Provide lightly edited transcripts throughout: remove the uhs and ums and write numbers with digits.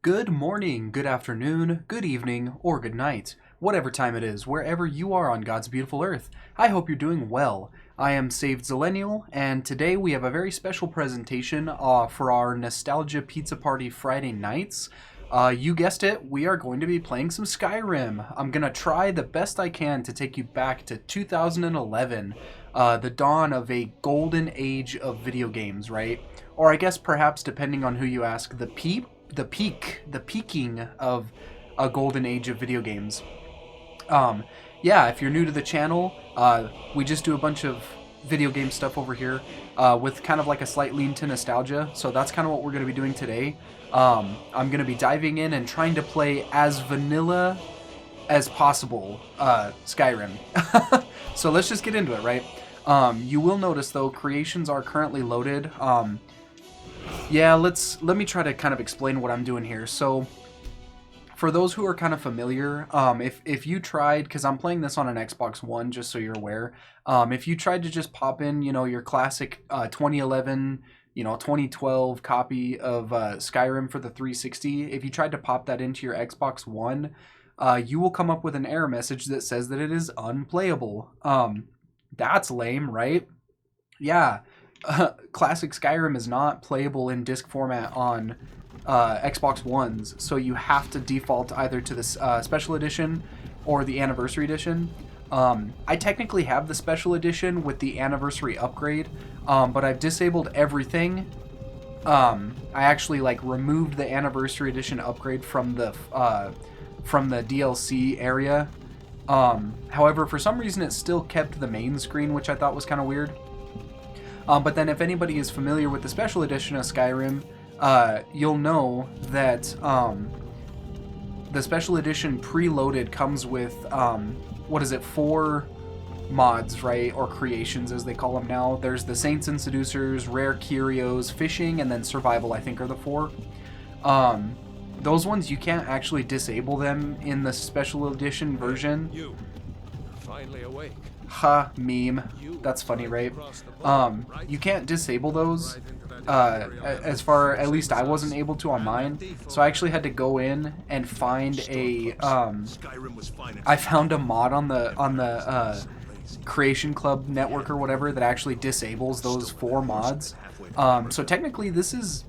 Good morning, good afternoon, good evening, or good night, whatever time it is, wherever you are on God's beautiful earth. I hope you're doing well. I am Saved Zillennial, and today we have a very special presentation for our Nostalgia Pizza Party Friday nights. You guessed it, we are going to be playing some Skyrim. I'm going to try the best I can to take you back to 2011, the dawn of a golden age of video games, right? Or I guess perhaps, depending on who you ask, the peaking of a golden age of video games. Yeah, if you're new to the channel, we just do a bunch of video game stuff over here with kind of like a slight lean to nostalgia, so that's kind of what we're going to be doing today. I'm going to be diving in and trying to play as vanilla as possible Skyrim. So let's just get into it, right? You will notice, though, creations are currently loaded. Yeah, let me try to kind of explain what I'm doing here. So, for those who are kind of familiar, if you tried, because I'm playing this on an Xbox One, just so you're aware, if you tried to just pop in, your classic 2011, 2012 copy of Skyrim for the 360, if you tried to pop that into your Xbox One, you will come up with an error message that says that it is unplayable. That's lame, right? Yeah. Classic Skyrim is not playable in disc format on Xbox Ones, so you have to default either to the Special Edition or the Anniversary Edition. I technically have the Special Edition with the Anniversary upgrade, but I've disabled everything. I actually removed the Anniversary Edition upgrade from the DLC area. However, for some reason it still kept the main screen, which I thought was kind of weird. But then if anybody is familiar with the Special Edition of Skyrim, you'll know that the Special Edition preloaded comes with, 4 mods, right? Or creations, as they call them now. There's the Saints and Seducers, Rare Curios, Fishing, and then Survival, I think, are the 4. Those ones, you can't actually disable them in the Special Edition version. You finally awake. Ha, meme. That's funny, right? You can't disable those, at least I wasn't able to on mine, so I actually had to go in and find I found a mod on the Creation Club network or whatever that actually disables those 4 mods. So technically this is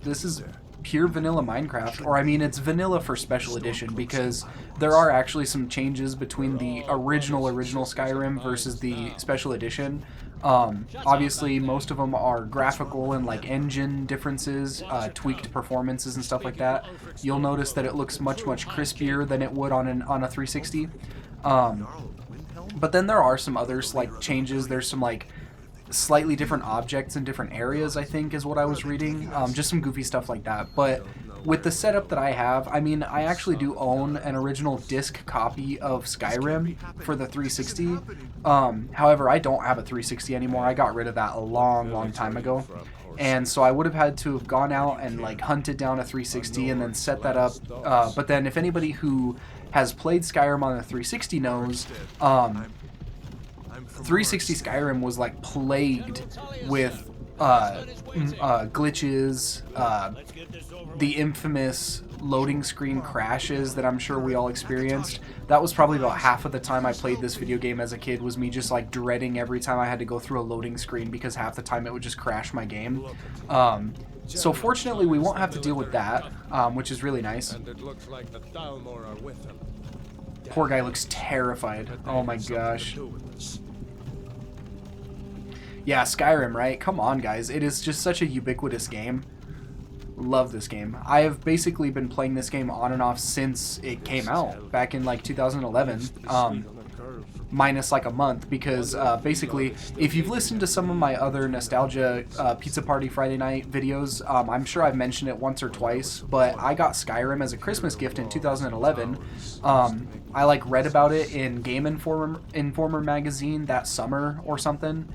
pure vanilla Minecraft, or I mean it's vanilla for Special Edition, because there are actually some changes between the original Skyrim versus the Special Edition. Obviously most of them are graphical and engine differences, tweaked performances and stuff like that. You'll notice that it looks much crispier than it would on a 360. But then there are some other changes. There's some slightly different objects in different areas, I think, is what I was reading. Just some goofy stuff like that. But with the setup that I have, I mean, I actually do own an original disc copy of Skyrim for the 360. However, I don't have a 360 anymore. I got rid of that a long time ago. And so I would have had to have gone out and hunted down a 360 and then set that up. But then if anybody who has played Skyrim on the 360 knows, 360 Skyrim was plagued with glitches, the infamous loading screen crashes that I'm sure we all experienced. That was probably about half of the time I played this video game as a kid, was me just dreading every time I had to go through a loading screen, because half the time it would just crash my game. So fortunately we won't have to deal with that, which is really nice. And it looks like the Dalmor are with him. Poor guy looks terrified. Oh my gosh. Yeah, Skyrim, right? Come on, guys. It is just such a ubiquitous game. Love this game. I have basically been playing this game on and off since it came out, back in 2011, minus a month, because basically, if you've listened to some of my other Nostalgia Pizza Party Friday night videos, I'm sure I've mentioned it once or twice, but I got Skyrim as a Christmas gift in 2011. I read about it in Game Informer magazine that summer or something.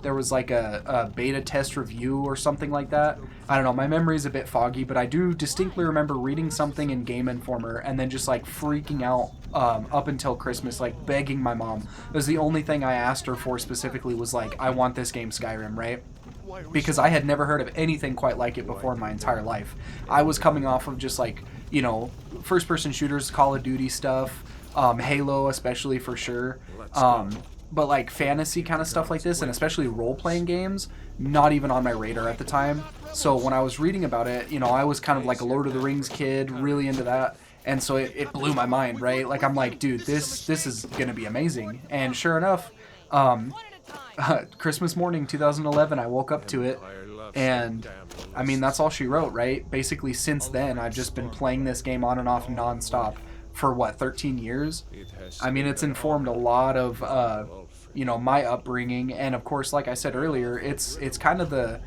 There was a beta test review or something like that. I don't know, my memory's a bit foggy, but I do distinctly remember reading something in Game Informer and then just freaking out up until Christmas, begging my mom. It was the only thing I asked her for specifically, was I want this game Skyrim, right? because I had never heard of anything quite like it before in my entire life. I was coming off of just like, you know, first-person shooters, Call of Duty stuff, Halo especially for sure, but like fantasy kind of stuff like this, and especially role-playing games, not even on my radar at the time. So when I was reading about it, you know, I was kind of like a Lord of the Rings kid, really into that. And so it blew my mind, right? Like, I'm like, dude, this is going to be amazing. And sure enough, Christmas morning 2011, I woke up to it. And, I mean, that's all she wrote, right? Basically, since then, I've just been playing this game on and off nonstop for, what, 13 years? I mean, it's informed a lot of, you know, my upbringing. And, of course, like I said earlier, it's kind of the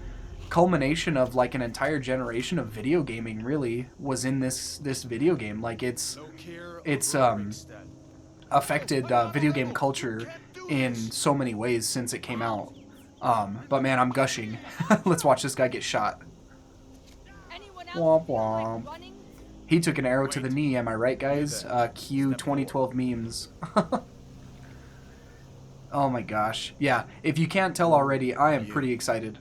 culmination of like an entire generation of video gaming really was in this video game. Like it's affected video game culture in so many ways since it came out. But man, I'm gushing. Let's watch this guy get shot. Womp womp. He took an arrow to the knee, am I right, guys? Q 2012 memes. Oh my gosh. Yeah, if you can't tell already, I am pretty excited.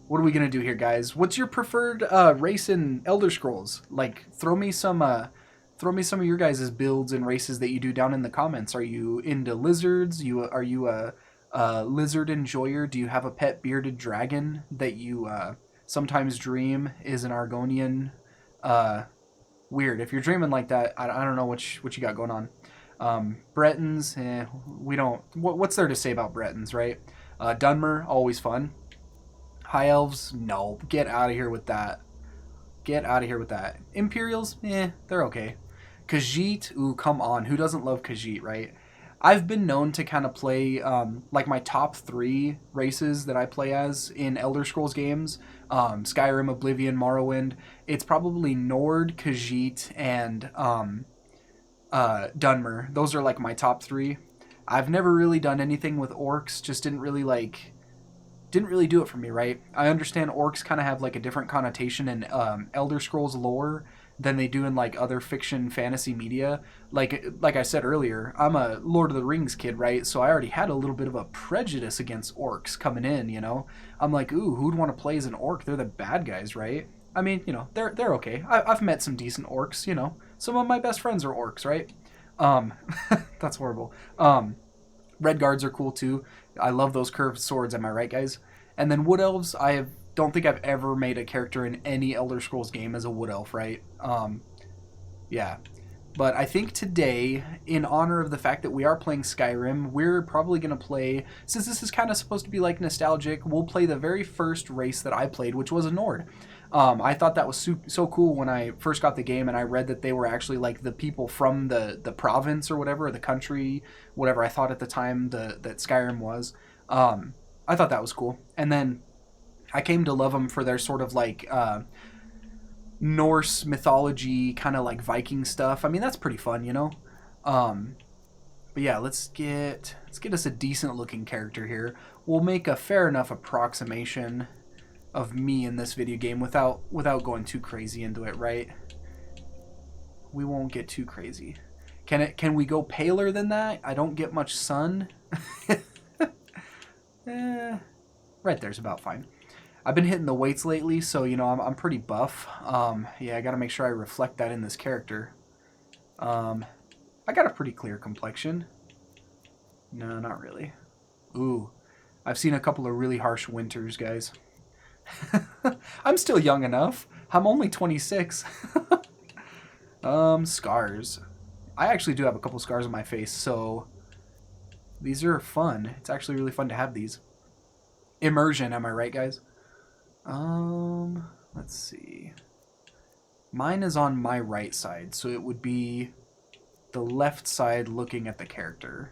What are we gonna do here, guys? What's your preferred race in Elder Scrolls? Like, throw me some of your guys' builds and races that you do down in the comments. Are you into lizards? Are you a lizard enjoyer? Do you have a pet bearded dragon that you sometimes dream is an Argonian? Weird. If you're dreaming like that, I don't know what you got going on. Bretons, we don't. What's there to say about Bretons, right? Dunmer, always fun. High Elves, no. Get out of here with that. Get out of here with that. Imperials, they're okay. Khajiit, ooh, come on. Who doesn't love Khajiit, right? I've been known to kind of play, like my top 3 races that I play as in Elder Scrolls games. Skyrim, Oblivion, Morrowind. It's probably Nord, Khajiit, and Dunmer. Those are like my top 3. I've never really done anything with orcs. Just didn't really do it for me, right? I understand orcs kind of have like a different connotation in Elder Scrolls lore than they do in like other fiction fantasy media. Like I said earlier, I'm a Lord of the Rings kid, right? So I already had a little bit of a prejudice against orcs coming in, you know? I'm like, ooh, who'd want to play as an orc? They're the bad guys, right? I mean, you know, they're okay. I've met some decent orcs, you know? Some of my best friends are orcs, right? That's horrible. Red guards are cool too. I love those curved swords, am I right, guys? And then wood elves, don't think I've ever made a character in any Elder Scrolls game as a wood elf, right? Yeah. But I think today, in honor of the fact that we are playing Skyrim, we're probably going to play, since this is kind of supposed to be like nostalgic, we'll play the very first race that I played, which was a Nord. I thought that was so cool when I first got the game and I read that they were actually like the people from the province or whatever, or the country, whatever I thought at the time that Skyrim was. I thought that was cool. And then I came to love them for their sort of like Norse mythology, kind of like Viking stuff. I mean, that's pretty fun, you know? But yeah, let's get us a decent looking character here. We'll make a fair enough approximation of me in this video game without going too crazy into it, right? We won't get too crazy. Can we go paler than that? I don't get much sun. Right there's about fine. I've been hitting the weights lately, so you know I'm pretty buff. Yeah, I gotta make sure I reflect that in this character. I got a pretty clear complexion. No, not really. Ooh, I've seen a couple of really harsh winters, guys. I'm still young enough. I'm only 26. Scars. I actually do have a couple scars on my face, so these are fun. It's actually really fun to have these. Immersion, am I right, guys? Let's see. Mine is on my right side, so it would be the left side looking at the character.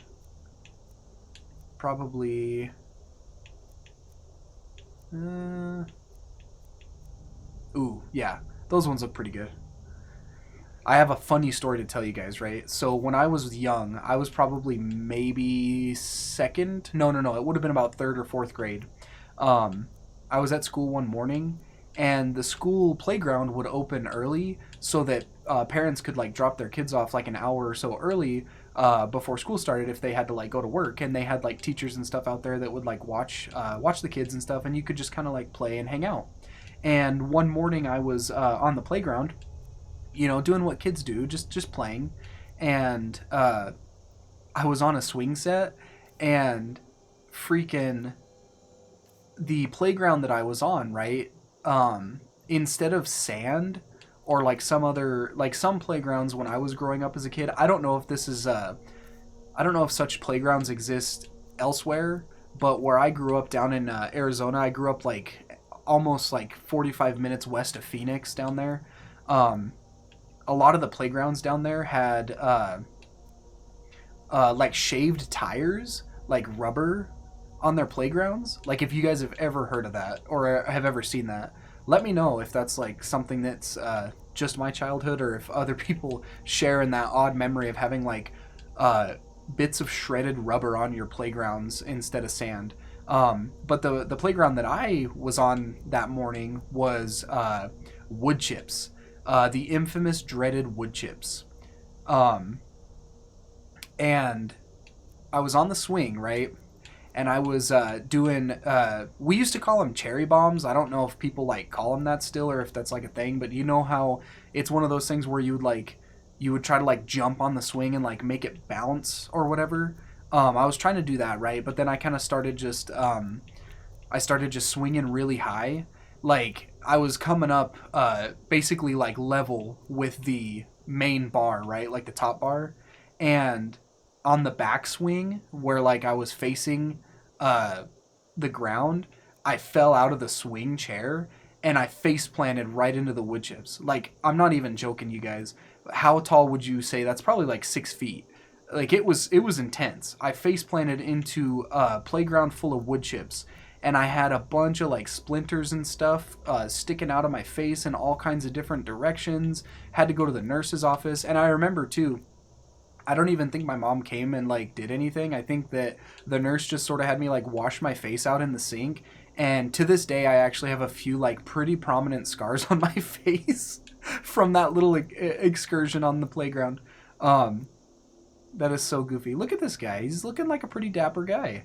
Probably... Ooh, yeah. Those ones look pretty good. I have a funny story to tell you guys, right? So when I was young, I was probably maybe second... No, it would have been about 3rd or 4th grade. I was at school one morning, and the school playground would open early so that parents could like drop their kids off like an hour or so early before school started if they had to like go to work, and they had like teachers and stuff out there that would like watch the kids and stuff, and you could just kind of like play and hang out. And one morning I was on the playground, you know, doing what kids do, just playing, and I was on a swing set, and freaking the playground that I was on, right, instead of sand or like some playgrounds when I was growing up as a kid, I don't know if this is I don't know if such playgrounds exist elsewhere, but where I grew up down in Arizona, I grew up like almost like 45 minutes west of Phoenix down there. A lot of the playgrounds down there had like shaved tires, like rubber on their playgrounds. Like if you guys have ever heard of that or have ever seen that, let me know if that's like something that's just my childhood, or if other people share in that odd memory of having like bits of shredded rubber on your playgrounds instead of sand. But the playground that I was on that morning was wood chips, the infamous dreaded wood chips. And I was on the swing, right? And I was doing, we used to call them cherry bombs. I don't know if people like call them that still, or if that's like a thing, but you know how it's one of those things where you would try to like jump on the swing and like make it bounce or whatever. I was trying to do that, right? But then I kind of started just swinging really high. Like I was coming up basically like level with the main bar, right? Like the top bar. And on the backswing where like I was facing the ground, I fell out of the swing chair and I face planted right into the wood chips. Like, I'm not even joking, you guys. How tall would you say? That's probably like 6 feet. Like it was intense. I face planted into a playground full of wood chips, and I had a bunch of like splinters and stuff sticking out of my face in all kinds of different directions. Had to go to the nurse's office, and I remember too, I don't even think my mom came and like did anything. I think that the nurse just sort of had me like wash my face out in the sink. And to this day, I actually have a few like pretty prominent scars on my face from that little excursion on the playground. That is so goofy. Look at this guy. He's looking like a pretty dapper guy.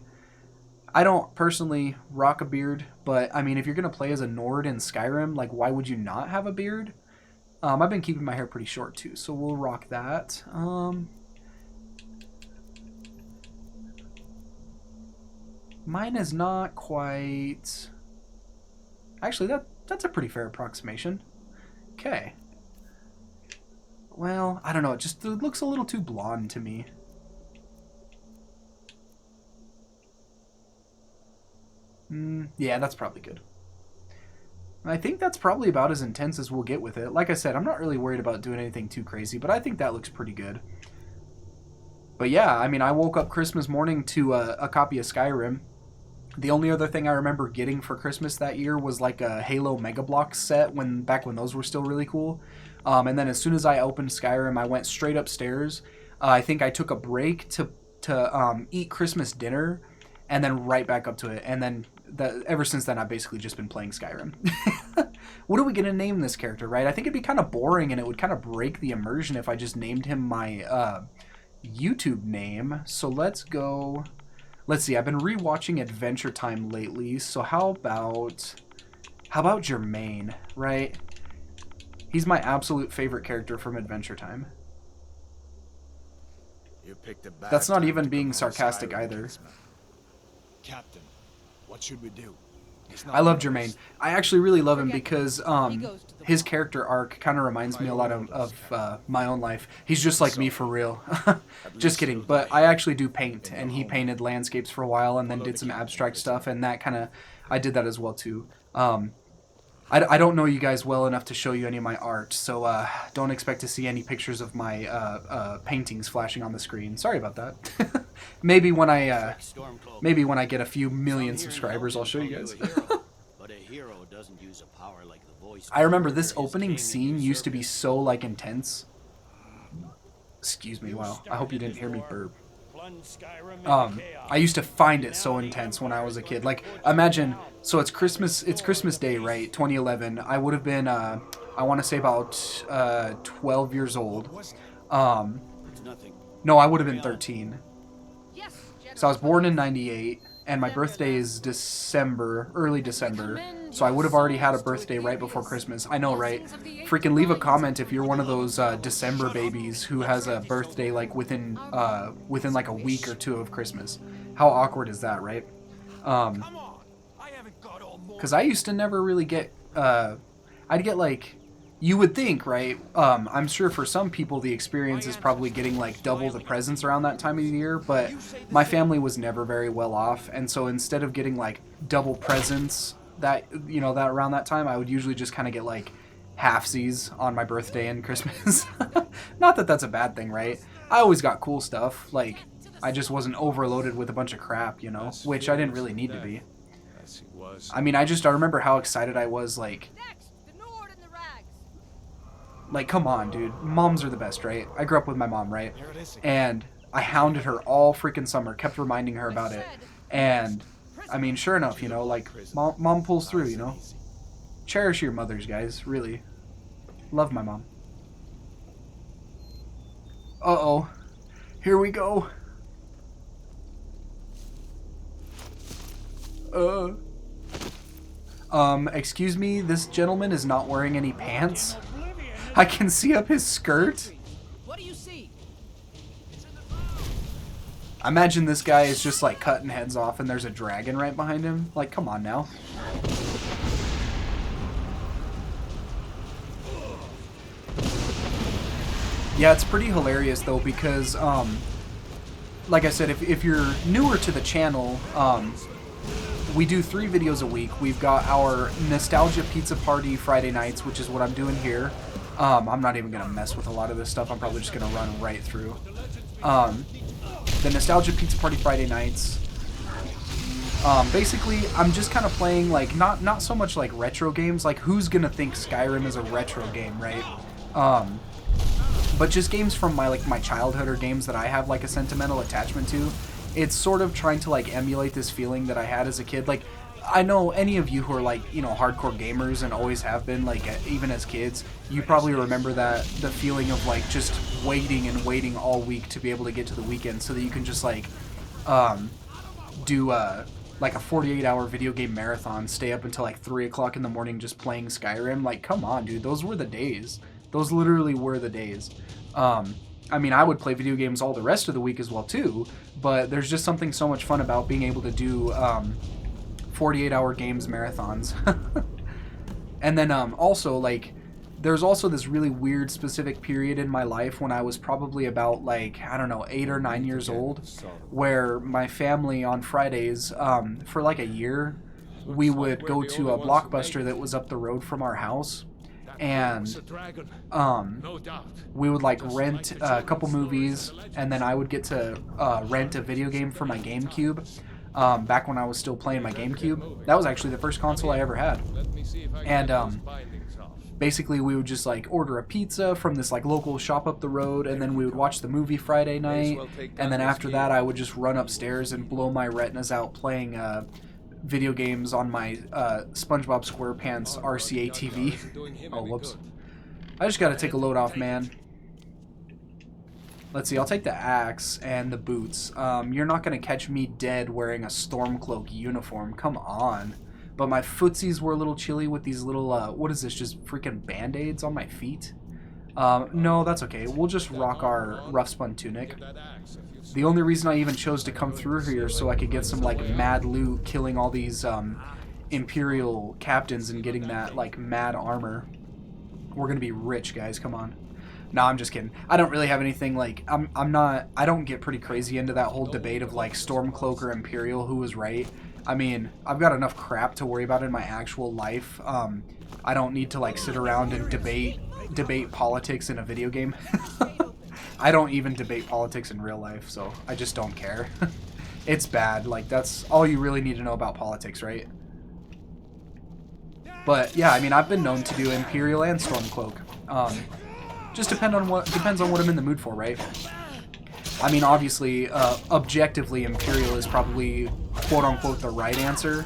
I don't personally rock a beard, but I mean, if you're going to play as a Nord in Skyrim, like why would you not have a beard? I've been keeping my hair pretty short too, so we'll rock that. Mine is not quite... Actually, that's a pretty fair approximation. Okay. Well, I don't know. It looks a little too blonde to me. Yeah, that's probably good. I think that's probably about as intense as we'll get with it. Like I said, I'm not really worried about doing anything too crazy, but I think that looks pretty good. But yeah, I mean, I woke up Christmas morning to a copy of Skyrim. The only other thing I remember getting for Christmas that year was like a Halo Mega Bloks set back when those were still really cool. And then as soon as I opened Skyrim, I went straight upstairs. I think I took a break to eat Christmas dinner, and then right back up to it. And then ever since then, I've basically just been playing Skyrim. What are we gonna name this character, right? I think it'd be kind of boring, and it would kind of break the immersion if I just named him my YouTube name. So let's go. Let's see. I've been rewatching Adventure Time lately. So how about Jermaine, right? He's my absolute favorite character from Adventure Time. You picked a bad That's not time even to being come sarcastic Skyrim, either. Kingsman. Captain, what should we do? I love Jermaine. I actually really love him because his character arc kind of reminds me a lot of my own life. He's just like me for real. Just kidding. But I actually do paint, and he painted landscapes for a while and then did some abstract stuff, and that kind of, I did that as well too. I don't know you guys well enough to show you any of my art, so don't expect to see any pictures of my paintings flashing on the screen. Sorry about that. Maybe when I get a few million subscribers, I'll show you guys. I remember this opening scene used to be so like intense. Excuse me, wow. I hope you didn't hear me burp. I used to find it so intense when I was a kid. Like, imagine, so it's Christmas Day, right? 2011. I would have been I want to say about 12 years old. It's nothing. No, I would have been 13. So I was born in 98, and my birthday is December, early December. So I would have already had a birthday right before Christmas. I know, right? Freaking leave a comment if you're one of those December babies who has a birthday like within like a week or two of Christmas. How awkward is that, right? Come on. I haven't got all morning. Because I used to never really get, I'd get like, you would think, right? I'm sure for some people the experience is probably getting like double the presents around that time of the year, but my family was never very well off, and so instead of getting like double presents that, you know, that around that time, I would usually just kind of get like halfsies on my birthday and Christmas. Not that that's a bad thing, right? I always got cool stuff, like I just wasn't overloaded with a bunch of crap, you know, which I didn't really need to be. I mean, I remember how excited I was, like, come on, dude. Moms are the best, right? I grew up with my mom, right? And I hounded her all freaking summer, kept reminding her about it. And, I mean, sure enough, you know, like, mom pulls through, you know? Cherish your mothers, guys, really. Love my mom. Uh-oh. Here we go. Excuse me, this gentleman is not wearing any pants. I can see up his skirt. What do you see? Imagine this guy is just like cutting heads off and there's a dragon right behind him. Like, come on now. Yeah, it's pretty hilarious though because, like I said, if you're newer to the channel, we do 3 videos a week. We've got our Nostalgia Pizza Party Friday nights, which is what I'm doing here. I'm not even going to mess with a lot of this stuff. I'm probably just going to run right through. The Nostalgia Pizza Party Friday nights. Basically, I'm just kind of playing, like, not so much like retro games. Like, who's going to think Skyrim is a retro game, right? But just games from my childhood, or games that I have, like, a sentimental attachment to. It's sort of trying to, like, emulate this feeling that I had as a kid. Like, I know any of you who are, like, you know, hardcore gamers and always have been, like, even as kids, you probably remember the feeling of, like, just waiting and waiting all week to be able to get to the weekend so that you can just, like, do, like, a 48-hour video game marathon, stay up until, like, 3 o'clock in the morning just playing Skyrim. Like, come on, dude, those were the days. Those literally were the days. I mean, I would play video games all the rest of the week as well, too, but there's just something so much fun about being able to do 48-hour games marathons. And then also, like, there's also this really weird specific period in my life when I was probably about, like, I don't know, 8 or 9 years old, where my family on Fridays, for like a year, we would go to a Blockbuster that was up the road from our house. And we would, like, rent a couple movies, and then I would get to rent a video game for my GameCube. Back when I was still playing my GameCube. That was actually the first console I ever had. And basically we would just, like, order a pizza from this, like, local shop up the road, and then we would watch the movie Friday night, and then after that I would just run upstairs and blow my retinas out playing video games on my SpongeBob SquarePants RCA TV. Oh, whoops. I just gotta take a load off, man. Let's see, I'll take the axe and the boots. You're not gonna catch me dead wearing a Stormcloak uniform. Come on. But my footsies were a little chilly with these little, what is this, just freaking Band-Aids on my feet? No, that's okay. We'll just rock our rough spun tunic. The only reason I even chose to come through here so I could get some, like, mad loot, killing all these Imperial captains and getting that, like, mad armor. We're gonna be rich, guys, come on. No, I'm just kidding. I don't really have anything, like, I don't get pretty crazy into that whole debate of, like, Stormcloak or Imperial, who was right. I mean, I've got enough crap to worry about in my actual life. I don't need to, like, sit around and debate politics in a video game. I don't even debate politics in real life, so I just don't care. It's bad. Like, that's all you really need to know about politics, right? But yeah, I mean, I've been known to do Imperial and Stormcloak. Just depends on what I'm in the mood for, right? I mean, obviously, objectively, Imperial is probably quote-unquote the right answer.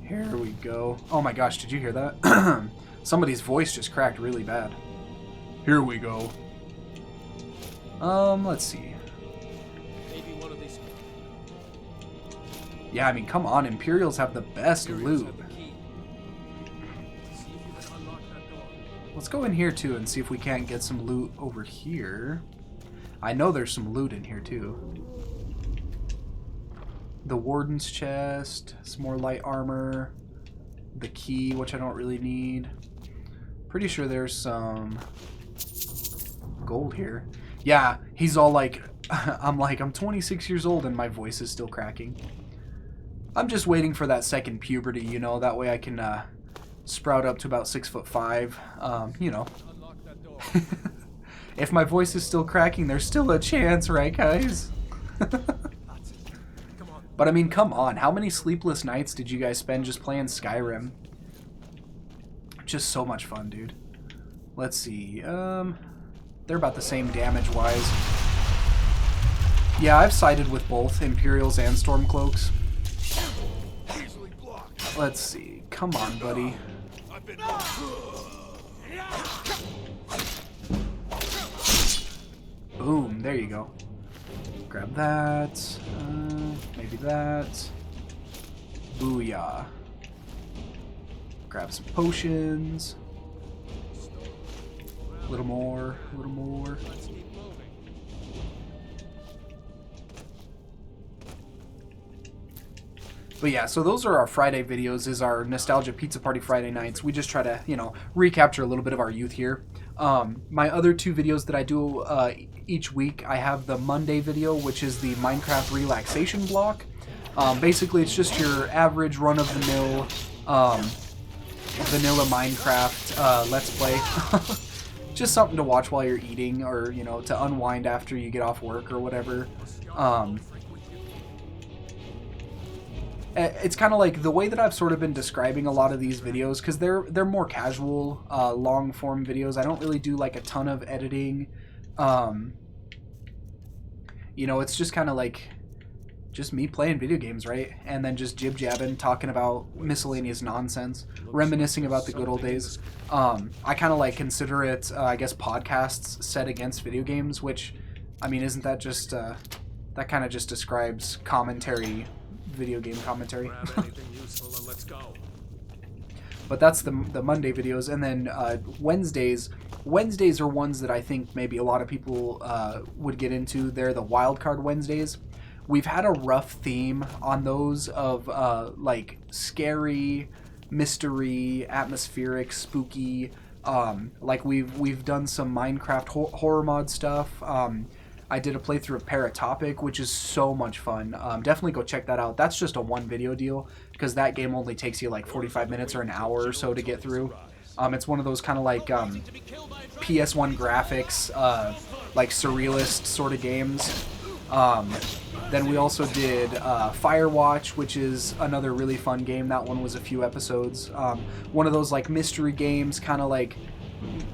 Here we go. Oh my gosh, did you hear that? Somebody's voice just cracked really bad. Here we go. Let's see. Maybe one of these. Yeah, I mean, come on. Imperials have the best loot. Let's go in here, too, and see if we can't get some loot over here. I know there's some loot in here, too. The Warden's chest, some more light armor, the key, which I don't really need. Pretty sure there's some gold here. Yeah, he's all like, I'm 26 years old and my voice is still cracking. I'm just waiting for that second puberty, you know, that way I can sprout up to about 6'5", you know. If my voice is still cracking, there's still a chance, right, guys? But I mean, come on, how many sleepless nights did you guys spend just playing Skyrim? Just so much fun, dude. Let's see, they're about the same damage-wise. Yeah, I've sided with both Imperials and Stormcloaks. Let's see, come on, buddy. Boom, there you go. Grab that, maybe that. Booyah. Grab some potions. A little more, a little more. But yeah, so those are our Friday videos, is our Nostalgia Pizza Party Friday nights. We just try to, you know, recapture a little bit of our youth here. My other two videos that I do each week, I have the Monday video, which is the Minecraft relaxation block. Basically, it's just your average run-of-the-mill vanilla Minecraft Let's Play. Just something to watch while you're eating, or, you know, to unwind after you get off work or whatever. It's kind of like the way that I've sort of been describing a lot of these videos, because they're more casual, long form videos. I don't really do like a ton of editing. You know, it's just kind of like just me playing video games, right? And then just jib-jabbing, talking about miscellaneous nonsense, reminiscing about the good old days. I kind of like consider it, I guess, podcasts set against video games, which, I mean, isn't that just, that kind of just describes commentary, video game commentary. But that's the Monday videos, and then Wednesdays are ones that I think maybe a lot of people would get into. They're the Wildcard Wednesdays. We've had a rough theme on those of like scary, mystery, atmospheric, spooky. Like we've done some Minecraft horror mod stuff. I did a playthrough of Paratopic, which is so much fun. Definitely go check that out. That's just a one video deal, because that game only takes you like 45 minutes or an hour or so to get through. It's one of those kind of like PS1 graphics, like surrealist sort of games. Then we also did Firewatch, which is another really fun game. That one was a few episodes. One of those like mystery games, kind of like,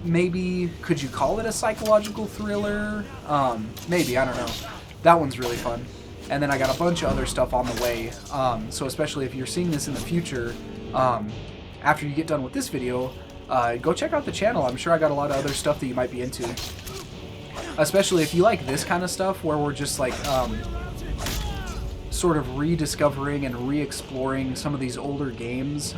maybe, could you call it a psychological thriller? Maybe, I don't know. That one's really fun. And then I got a bunch of other stuff on the way. So especially if you're seeing this in the future, after you get done with this video, go check out the channel. I'm sure I got a lot of other stuff that you might be into. Especially if you like this kind of stuff, where we're just like sort of rediscovering and re-exploring some of these older games,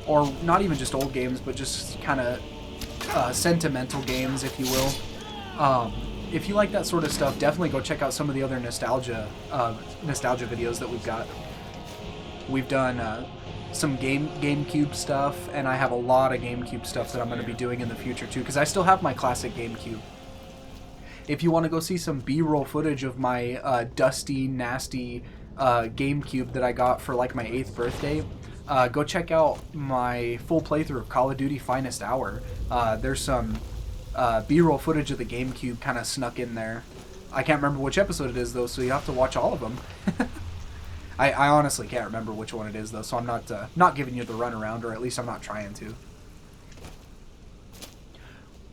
or not even just old games, but just kind of sentimental games, if you will. If you like that sort of stuff, definitely go check out some of the other nostalgia videos that we've got. We've done some GameCube stuff, and I have a lot of GameCube stuff that I'm going to be doing in the future too, because I still have my classic GameCube. If you want to go see some B-roll footage of my dusty, nasty GameCube that I got for like my 8th birthday, go check out my full playthrough of Call of Duty Finest Hour. There's some B-roll footage of the GameCube kind of snuck in there. I can't remember which episode it is, though, so you have to watch all of them. I honestly can't remember which one it is, though, so I'm not giving you the runaround, or at least I'm not trying to.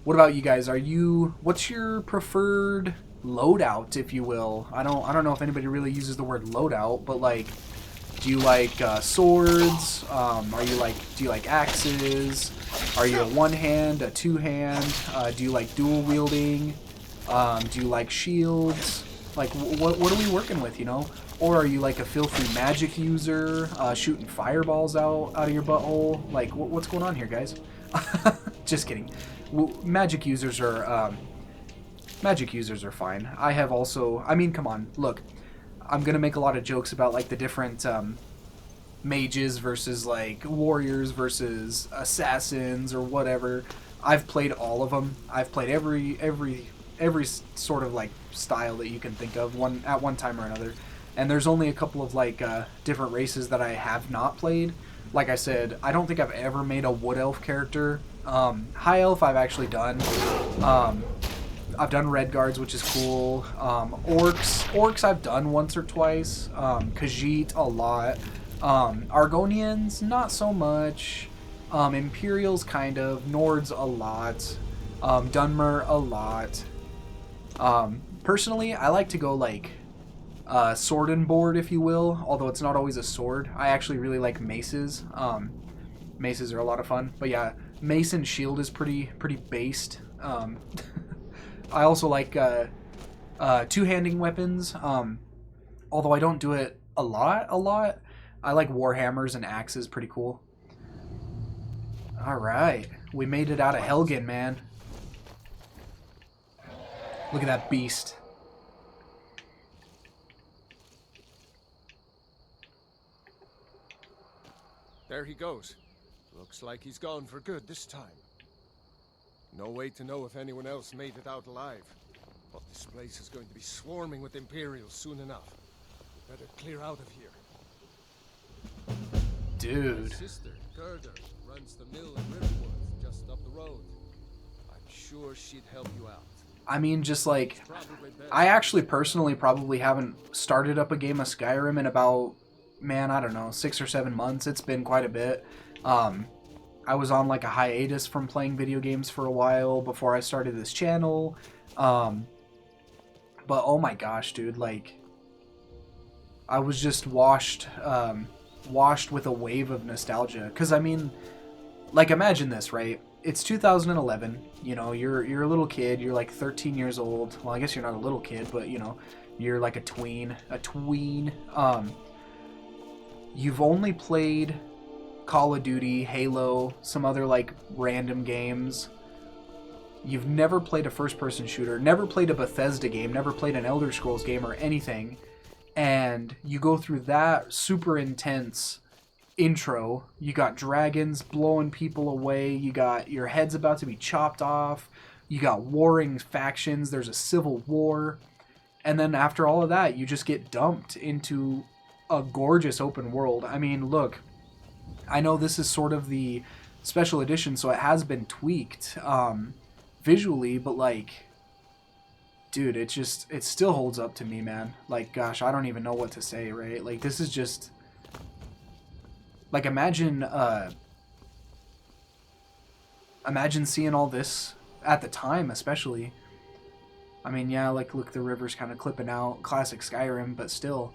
What about you guys? What's your preferred loadout, if you will? I don't know if anybody really uses the word loadout, but like, Do you like swords? Do you like axes? Are you a one-hand, a two-hand? Do you like dual wielding? Do you like shields? Like, what are we working with, you know? Or are you like a filthy magic user, shooting fireballs out of your butthole? Like, what's going on here, guys? Just kidding. Magic users are fine. I have also, I mean, come on, look. I'm gonna make a lot of jokes about like the different mages versus like warriors versus assassins or whatever. I've played all of them. I've played every sort of like style that you can think of at one time or another. And there's only a couple of like different races that I have not played. Like I said, I don't think I've ever made a wood elf character. High elf I've actually done. I've done red guards, which is cool. Orcs I've done once or twice. Khajiit a lot. Argonians not so much. Imperials kind of. Nords a lot. Dunmer a lot. Personally, I like to go like sword and board, if you will, although it's not always a sword. I actually really like maces. Maces are a lot of fun. But yeah, mace and shield is pretty based. I also like two-handing weapons, although I don't do it a lot. I like warhammers and axes, pretty cool. Alright, we made it out of Helgen, man. Look at that beast. There he goes. Looks like he's gone for good this time. No way to know if anyone else made it out alive. But this place is going to be swarming with Imperials soon enough. We better clear out of here. Dude. My sister, Gerda, runs the mill in Riverwood, just up the road. I'm sure she'd help you out. I mean, just like, I actually personally probably haven't started up a game of Skyrim in about, man, I don't know, 6 or 7 months. It's been quite a bit. I was on like a hiatus from playing video games for a while before I started this channel. But oh my gosh, dude, like, I was just washed with a wave of nostalgia. Because, I mean, like, imagine this, right? It's 2011, you know, you're a little kid, you're like 13 years old. Well, I guess you're not a little kid, but, you know, you're like a tween. You've only played Call of Duty, Halo, some other like random games. You've never played a first-person shooter, never played a Bethesda game, never played an Elder Scrolls game or anything, and you go through that super intense intro. You got dragons blowing people away, you got your head's about to be chopped off, you got warring factions, there's a civil war, and then after all of that, you just get dumped into a gorgeous open world. I mean, look, I know this is sort of the special edition, so it has been tweaked visually, but like, dude, it still holds up to me, man. Like, gosh, I don't even know what to say, right? Like, this is just, like, imagine seeing all this at the time, especially. I mean, yeah, like, look, the river's kind of clipping out, classic Skyrim, but still.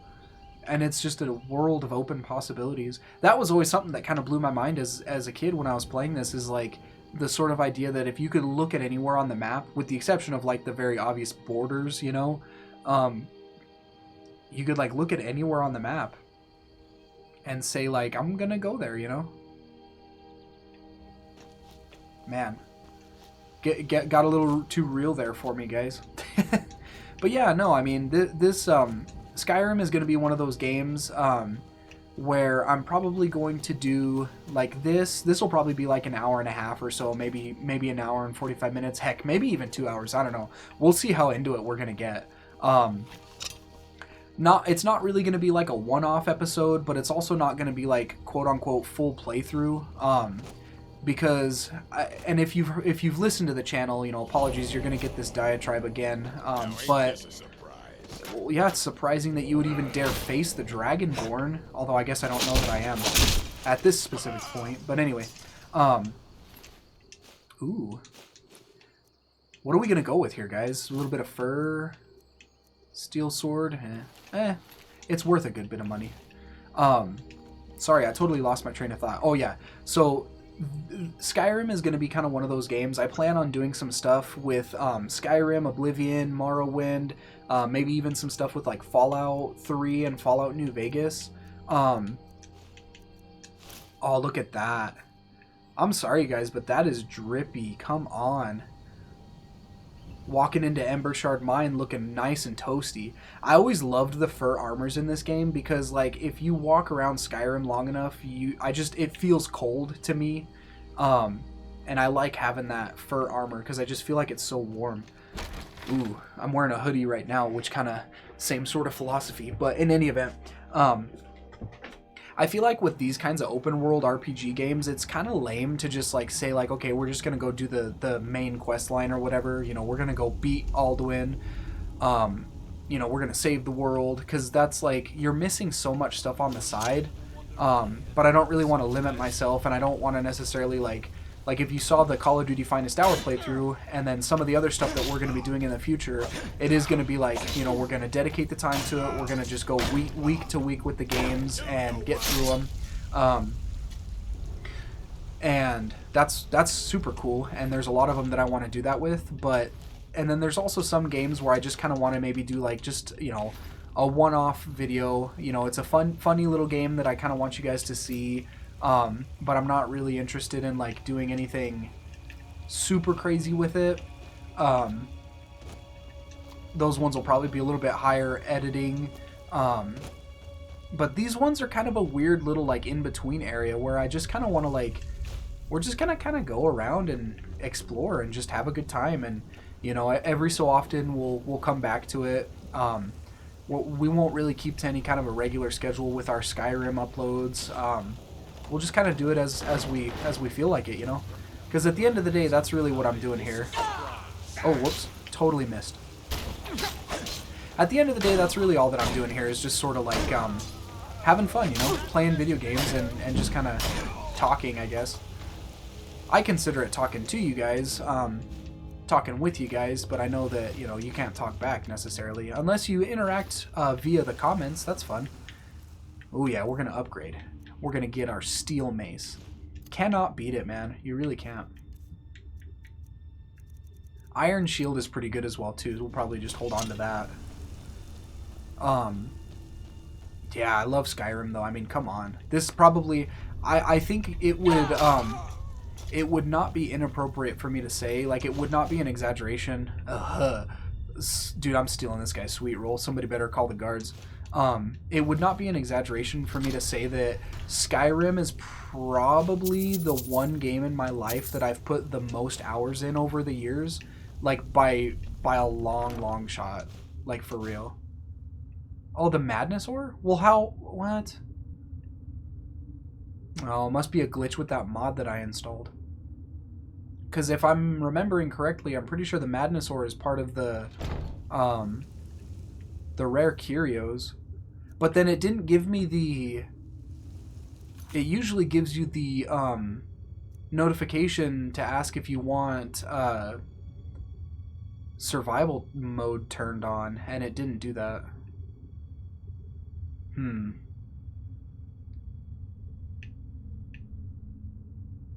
And it's just a world of open possibilities. That was always something that kind of blew my mind as a kid when I was playing this, is like the sort of idea that if you could look at anywhere on the map, with the exception of like the very obvious borders, you know, you could like look at anywhere on the map and say like, I'm gonna go there, you know. Man, got a little too real there for me, guys. But yeah, no, I mean, this Skyrim is going to be one of those games where I'm probably going to do like this. This will probably be like an hour and a half or so, maybe an hour and 45 minutes. Heck, maybe even 2 hours. I don't know. We'll see how into it we're going to get. It's not really going to be like a one-off episode, but it's also not going to be like quote-unquote full playthrough. Because and if you've listened to the channel, you know, apologies, you're going to get this diatribe again. But well, yeah, it's surprising that you would even dare face the Dragonborn, although I guess I don't know that I am at this specific point. But anyway, ooh, what are we gonna go with here, guys? A little bit of fur, steel sword, it's worth a good bit of money. Sorry, I totally lost my train of thought. Oh yeah, so Skyrim is going to be kind of one of those games. I plan on doing some stuff with Skyrim, Oblivion, Morrowind, maybe even some stuff with like Fallout 3 and Fallout New Vegas. Oh, look at that. I'm sorry guys, but that is drippy. Come on. Walking into Embershard Mine looking nice and toasty. I always loved the fur armors in this game because, like, if you walk around Skyrim long enough, it feels cold to me. And I like having that fur armor because I just feel like it's so warm. Ooh, I'm wearing a hoodie right now, which kind of same sort of philosophy. But in any event, I feel like with these kinds of open world RPG games, it's kind of lame to just like say like, okay, we're just gonna go do the main quest line or whatever. You know, we're gonna go beat Alduin. You know, we're gonna save the world, because that's like, you're missing so much stuff on the side. But I don't really want to limit myself, and I don't want to necessarily like if you saw the Call of Duty Finest Hour playthrough and then some of the other stuff that we're going to be doing in the future, it is going to be like, you know, we're going to dedicate the time to it. We're going to just go week to week with the games and get through them. And that's super cool, and there's a lot of them that I want to do that with. And then there's also some games where I just kind of want to maybe do like just, you know, a one-off video. You know, it's a funny little game that I kind of want you guys to see. But I'm not really interested in like doing anything super crazy with it. Those ones will probably be a little bit higher editing. But these ones are kind of a weird little like in-between area where I just kind of want to like, we're just gonna kind of go around and explore and just have a good time. And, you know, every so often we'll come back to it. We won't really keep to any kind of a regular schedule with our Skyrim uploads. We'll just kind of do it as we feel like it, you know? Because at the end of the day, that's really what I'm doing here. Oh, whoops. Totally missed. At the end of the day, that's really all that I'm doing here, is just sort of like having fun, you know? Playing video games and just kind of talking, I guess. I consider it talking to you guys, talking with you guys, but I know that, you know, you can't talk back necessarily. Unless you interact via the comments, that's fun. Oh yeah, we're going to upgrade. We're going to get our steel mace. Cannot beat it, man. You really can't. Iron shield is pretty good as well, too. We'll probably just hold on to that. Yeah, I love Skyrim, though. I mean, come on. This probably... I think it would not be inappropriate for me to say. Like, it would not be an exaggeration. Dude, I'm stealing this guy's sweet roll. Somebody better call the guards. It would not be an exaggeration for me to say that Skyrim is probably the one game in my life that I've put the most hours in over the years, like by a long shot, like for real. Oh, the madness ore? Well, what? Oh, it must be a glitch with that mod that I installed. Because if I'm remembering correctly, I'm pretty sure the madness ore is part of the rare curios, but then it didn't give me the... It usually gives you the notification to ask if you want survival mode turned on, and it didn't do that.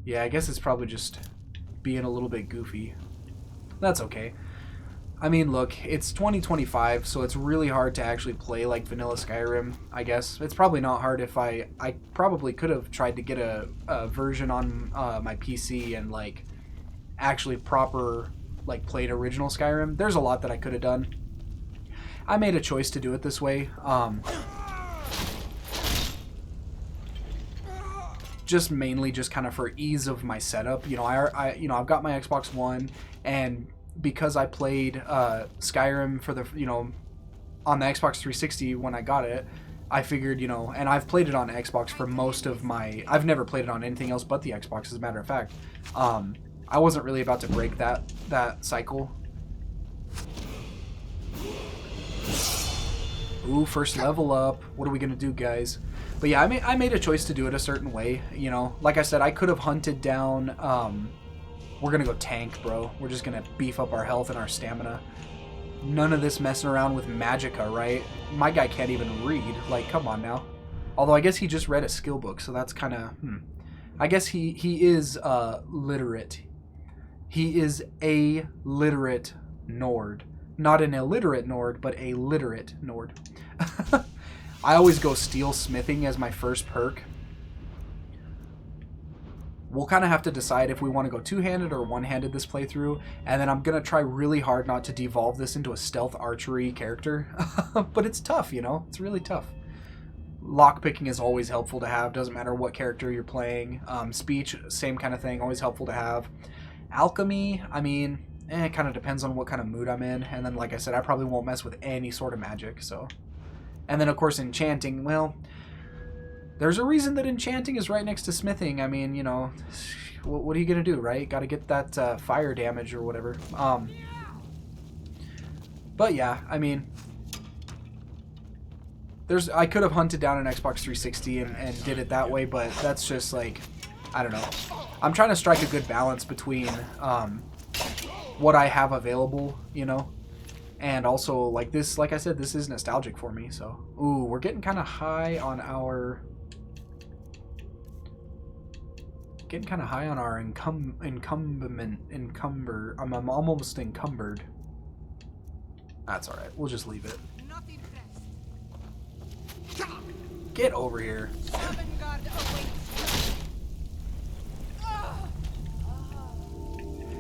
Yeah, I guess it's probably just being a little bit goofy. That's okay. I mean, look, it's 2025, so it's really hard to actually play like vanilla Skyrim, I guess. It's probably not hard if I probably could have tried to get a version on my PC and like actually proper like played original Skyrim. There's a lot that I could have done. I made a choice to do it this way. Just mainly just kind of for ease of my setup. You know, I've got my Xbox One, and because I played Skyrim for the, you know, on the Xbox 360 when I got it, I figured, you know, and I've played it on Xbox for most of my... I've never played it on anything else but the Xbox, as a matter of fact. I wasn't really about to break that cycle. Ooh, first level up. What are we going to do, guys? But yeah, I made a choice to do it a certain way, you know. Like I said, I could have hunted down... we're going to go tank, bro. We're just going to beef up our health and our stamina. None of this messing around with magicka, right? My guy can't even read. Like, come on now. Although I guess he just read a skill book, so that's kind of... I guess he is literate. He is a literate Nord. Not an illiterate Nord, but a literate Nord. I always go steel smithing as my first perk. We'll kind of have to decide if we want to go two-handed or one-handed this playthrough, and then I'm going to try really hard not to devolve this into a stealth archery character. But it's tough, you know? It's really tough. Lockpicking is always helpful to have, doesn't matter what character you're playing. Speech, same kind of thing, always helpful to have. Alchemy, I mean, it kind of depends on what kind of mood I'm in, and then like I said, I probably won't mess with any sort of magic, so... And then of course enchanting, well... There's a reason that enchanting is right next to smithing. I mean, you know, what are you going to do, right? Got to get that fire damage or whatever. But yeah, I mean, I could have hunted down an Xbox 360 and did it that way, but that's just like, I don't know. I'm trying to strike a good balance between what I have available, you know, and also like this, like I said, this is nostalgic for me. So, ooh, we're getting kind of high on our... encumber. I'm almost encumbered. That's all right. We'll just leave it. Get over here.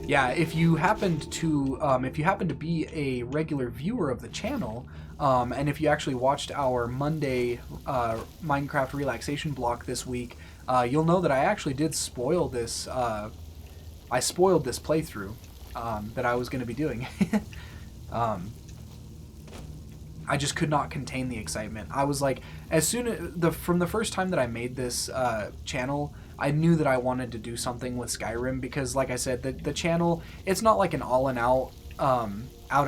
Yeah, if you happened to be a regular viewer of the channel, and if you actually watched our Monday Minecraft relaxation block this week, you'll know that I actually did spoil this. I spoiled this playthrough that I was going to be doing. I just could not contain the excitement. I was like, from the first time that I made this channel, I knew that I wanted to do something with Skyrim because, like I said, the channel, it's not like an out and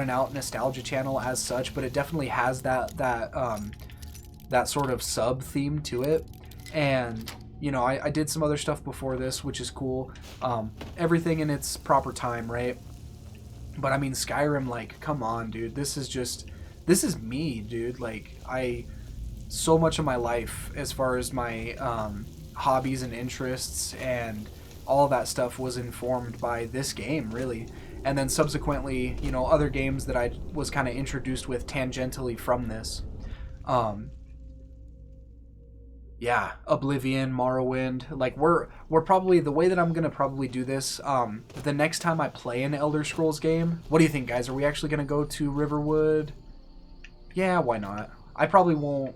out nostalgia channel as such, but it definitely has that sort of sub theme to it. And you know, I did some other stuff before this, which is cool. Everything in its proper time, right? But I mean, Skyrim, like, come on, dude. This is me, dude. Like, so much of my life, as far as my hobbies and interests and all that stuff, was informed by this game, really. And then subsequently, you know, other games that I was kind of introduced with tangentially from this. Yeah, Oblivion, Morrowind, like we're probably, the way that I'm gonna probably do this, the next time I play an Elder Scrolls game, what do you think, guys? Are we actually gonna go to Riverwood? Yeah, why not? I probably won't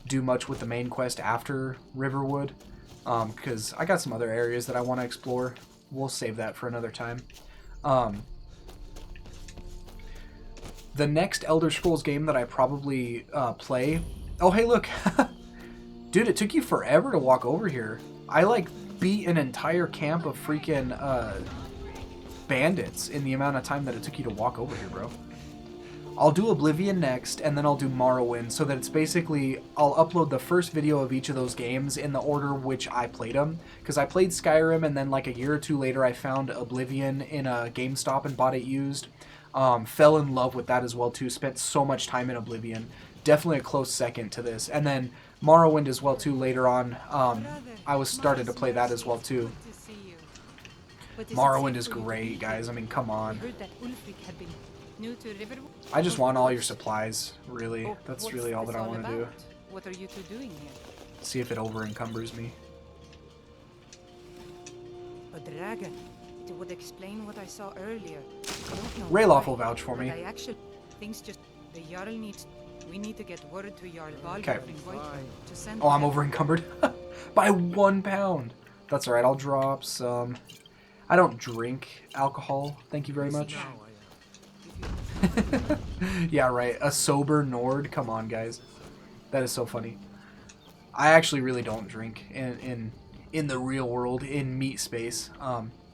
do much with the main quest after Riverwood, because I got some other areas that I want to explore. We'll save that for another time. The next Elder Scrolls game that I probably play... Oh, hey, look! Dude, it took you forever to walk over here. I, like, beat an entire camp of freaking bandits in the amount of time that it took you to walk over here, bro. I'll do Oblivion next, and then I'll do Morrowind, so that it's basically... I'll upload the first video of each of those games in the order which I played them. Because I played Skyrim, and then like a year or two later I found Oblivion in a GameStop and bought it used. Fell in love with that as well, too. Spent so much time in Oblivion. Definitely a close second to this. And then Morrowind as well, too, later on. I was started to play that as well, too. Morrowind is great, guys. I mean, come on. I just want all your supplies, really. That's really all that I want to do. What are you two doing here? See if it over-encumbers me. A dragon. It would explain what I saw earlier. Rayloff will vouch for me. I actually... Things just... The Jarl needs... We need to get word to Jarl Okay. to send... Oh, I'm over-encumbered? By 1 pound. That's alright, I'll drop some... I don't drink alcohol, thank you very much. Yeah, right. A sober Nord. Come on, guys. That is so funny. I actually really don't drink in the real world, in meat space.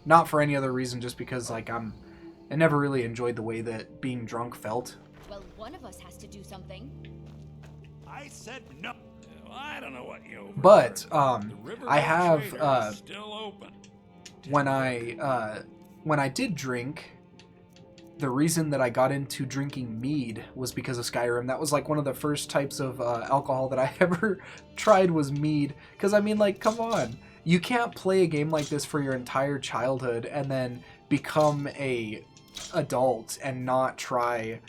Not for any other reason, just because like I never really enjoyed the way that being drunk felt. Well, one of us has to do something. I said no. I don't know what you. But I have still open. when I did drink. the reason that I got into drinking mead was because of Skyrim. That was like one of the first types of alcohol that I ever tried was mead. Because I mean, like, come on. You can't play a game like this for your entire childhood and then become a adult and not try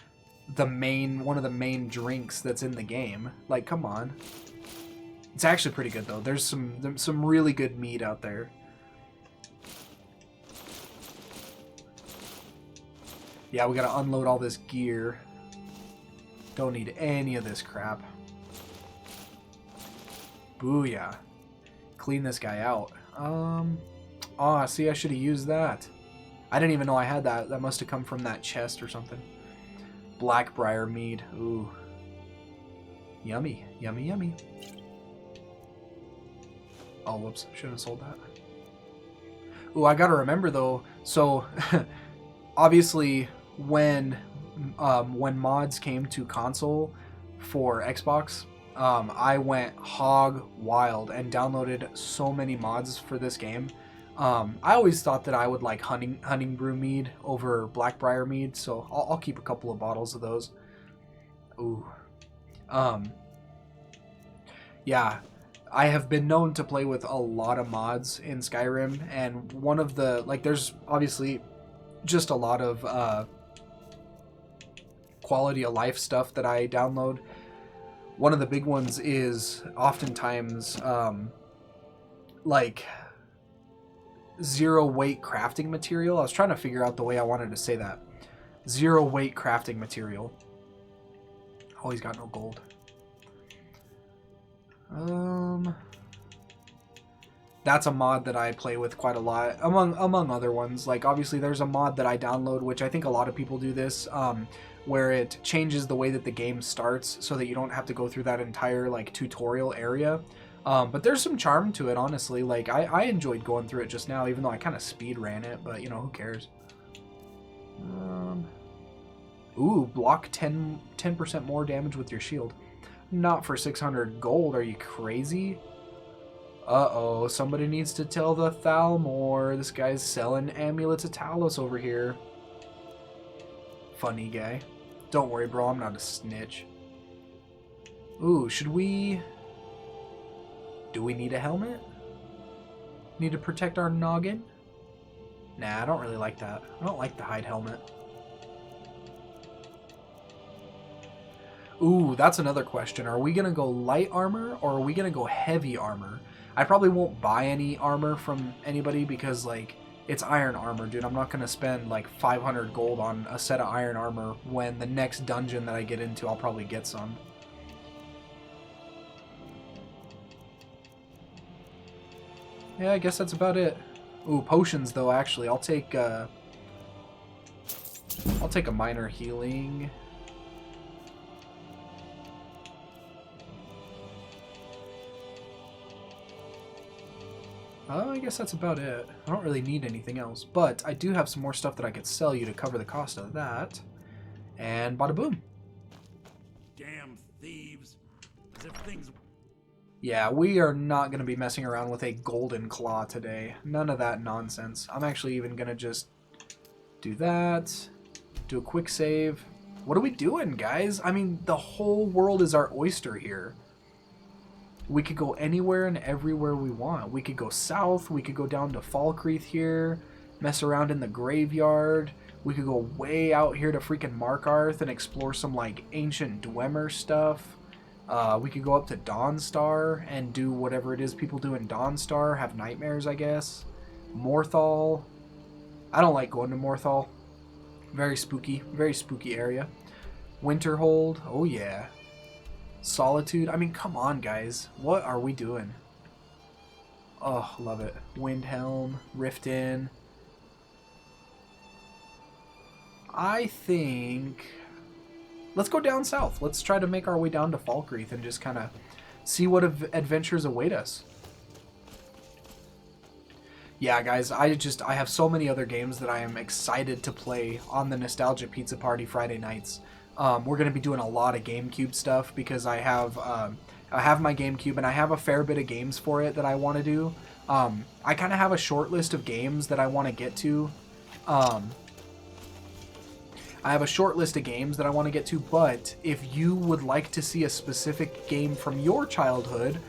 one of the main drinks that's in the game. Like, come on. It's actually pretty good though. There's some really good mead out there. Yeah, we gotta unload all this gear. Don't need any of this crap. Booyah. Clean this guy out. Ah, see, I should have used that. I didn't even know I had that. That must have come from that chest or something. Blackbriar mead. Ooh. Yummy. Yummy, yummy. Oh, whoops. Shouldn't have sold that. Ooh, I gotta remember, though. So, obviously, when mods came to console for Xbox, I went hog wild and downloaded so many mods for this game. I always thought that I would like hunting brew mead over Blackbriar mead, so I'll keep a couple of bottles of those. Ooh. Yeah, I have been known to play with a lot of mods in Skyrim, and one of the, like, there's obviously just a lot of quality of life stuff that I download. One of the big ones is oftentimes like zero weight crafting material. I was trying to figure out the way I wanted to say that. Zero weight crafting material. Oh, he's got no gold. That's a mod that I play with quite a lot, among other ones. Like, obviously there's a mod that I download, which I think a lot of people do this, where it changes the way that the game starts so that you don't have to go through that entire like tutorial area. But there's some charm to it, honestly. Like, I enjoyed going through it just now, even though I kind of speed ran it, but you know, who cares? Ooh, block 10% more damage with your shield. Not for 600 gold, are you crazy? Uh-oh, somebody needs to tell the Thalmor. This guy's selling amulets of Talos over here. Funny guy. Don't worry, bro, I'm not a snitch. Ooh, should we... Do we need a helmet? Need to protect our noggin? Nah, I don't really like that. I don't like the hide helmet. Ooh, that's another question. Are we gonna go light armor or are we gonna go heavy armor? I probably won't buy any armor from anybody because, like, it's iron armor, dude. I'm not gonna spend like 500 gold on a set of iron armor when the next dungeon that I get into, I'll probably get some. Yeah, I guess that's about it. Ooh, potions though, actually. I'll take a minor healing. I guess that's about it. I don't really need anything else, but I do have some more stuff that I could sell you to cover the cost of that. And bada boom. Damn thieves. As if things... Yeah, we are not going to be messing around with a golden claw today. None of that nonsense. I'm actually even going to just do that. Do a quick save. What are we doing, guys? I mean, the whole world is our oyster here. We could go anywhere and everywhere we want. We could go south. We could go down to Falkreath here. Mess around in the graveyard. We could go way out here to freaking Markarth and explore some, like, ancient Dwemer stuff. We could go up to Dawnstar and do whatever it is people do in Dawnstar. Have nightmares, I guess. Morthal. I don't like going to Morthal. Very spooky area. Winterhold. Oh, yeah. Solitude. I mean, come on, guys. What are we doing? Oh, love it. Windhelm. Riften. I think... Let's go down south. Let's try to make our way down to Falkreath and just kind of see what adventures await us. Yeah, guys, I have so many other games that I am excited to play on the Nostalgia Pizza Party Friday nights. We're going to be doing a lot of GameCube stuff because I have my GameCube and I have a fair bit of games for it that I want to do. I kind of have a short list of games that I want to get to. I have a short list of games that I want to get to, but if you would like to see a specific game from your childhood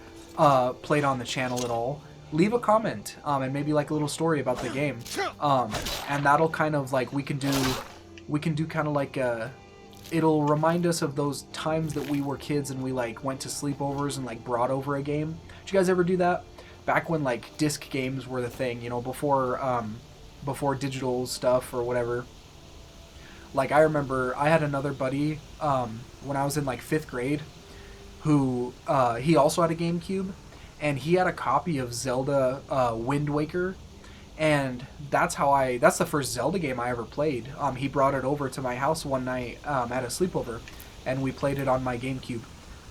played on the channel at all, leave a comment and maybe like a little story about the game. And that'll kind of like, we can do kind of like it'll remind us of those times that we were kids and we like went to sleepovers and like brought over a game. Did you guys ever do that? Back when like disc games were the thing, you know, before digital stuff or whatever. Like, I remember I had another buddy when I was in like 5th grade who he also had a GameCube, and he had a copy of Zelda Wind Waker, and that's the first Zelda game I ever played. He brought it over to my house one night at a sleepover, and we played it on my GameCube.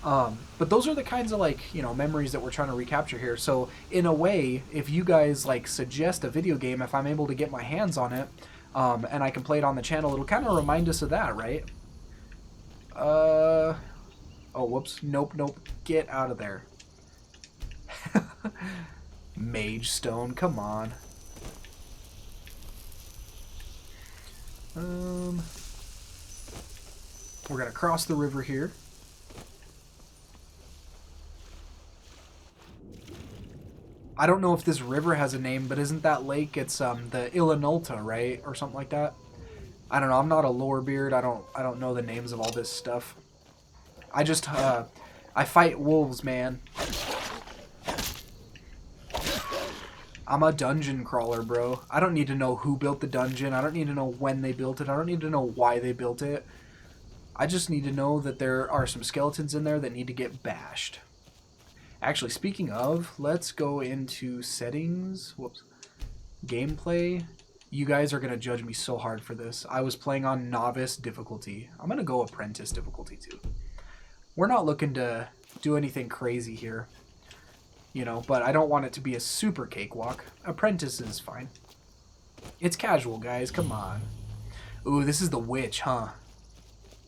But those are the kinds of like, you know, memories that we're trying to recapture here. So in a way, if you guys like suggest a video game, if I'm able to get my hands on it, and I can play it on the channel, it'll kind of remind us of that, right? Oh, whoops. Nope. Get out of there. Mage Stone, come on. We're gonna cross the river here. I don't know if this river has a name, but isn't that lake? It's the Illinolta, right, or something like that. I don't know. I'm not a lore beard. I don't know the names of all this stuff. I just I fight wolves, man. I'm a dungeon crawler, bro. I don't need to know who built the dungeon. I don't need to know when they built it. I don't need to know why they built it. I just need to know that there are some skeletons in there that need to get bashed. Actually, speaking of, let's go into settings. Whoops. Gameplay. You guys are going to judge me so hard for this. I was playing on novice difficulty. I'm going to go apprentice difficulty too. We're not looking to do anything crazy here, you know, but I don't want it to be a super cakewalk. Apprentice is fine. It's casual, guys. Come on. Ooh, this is the witch, huh?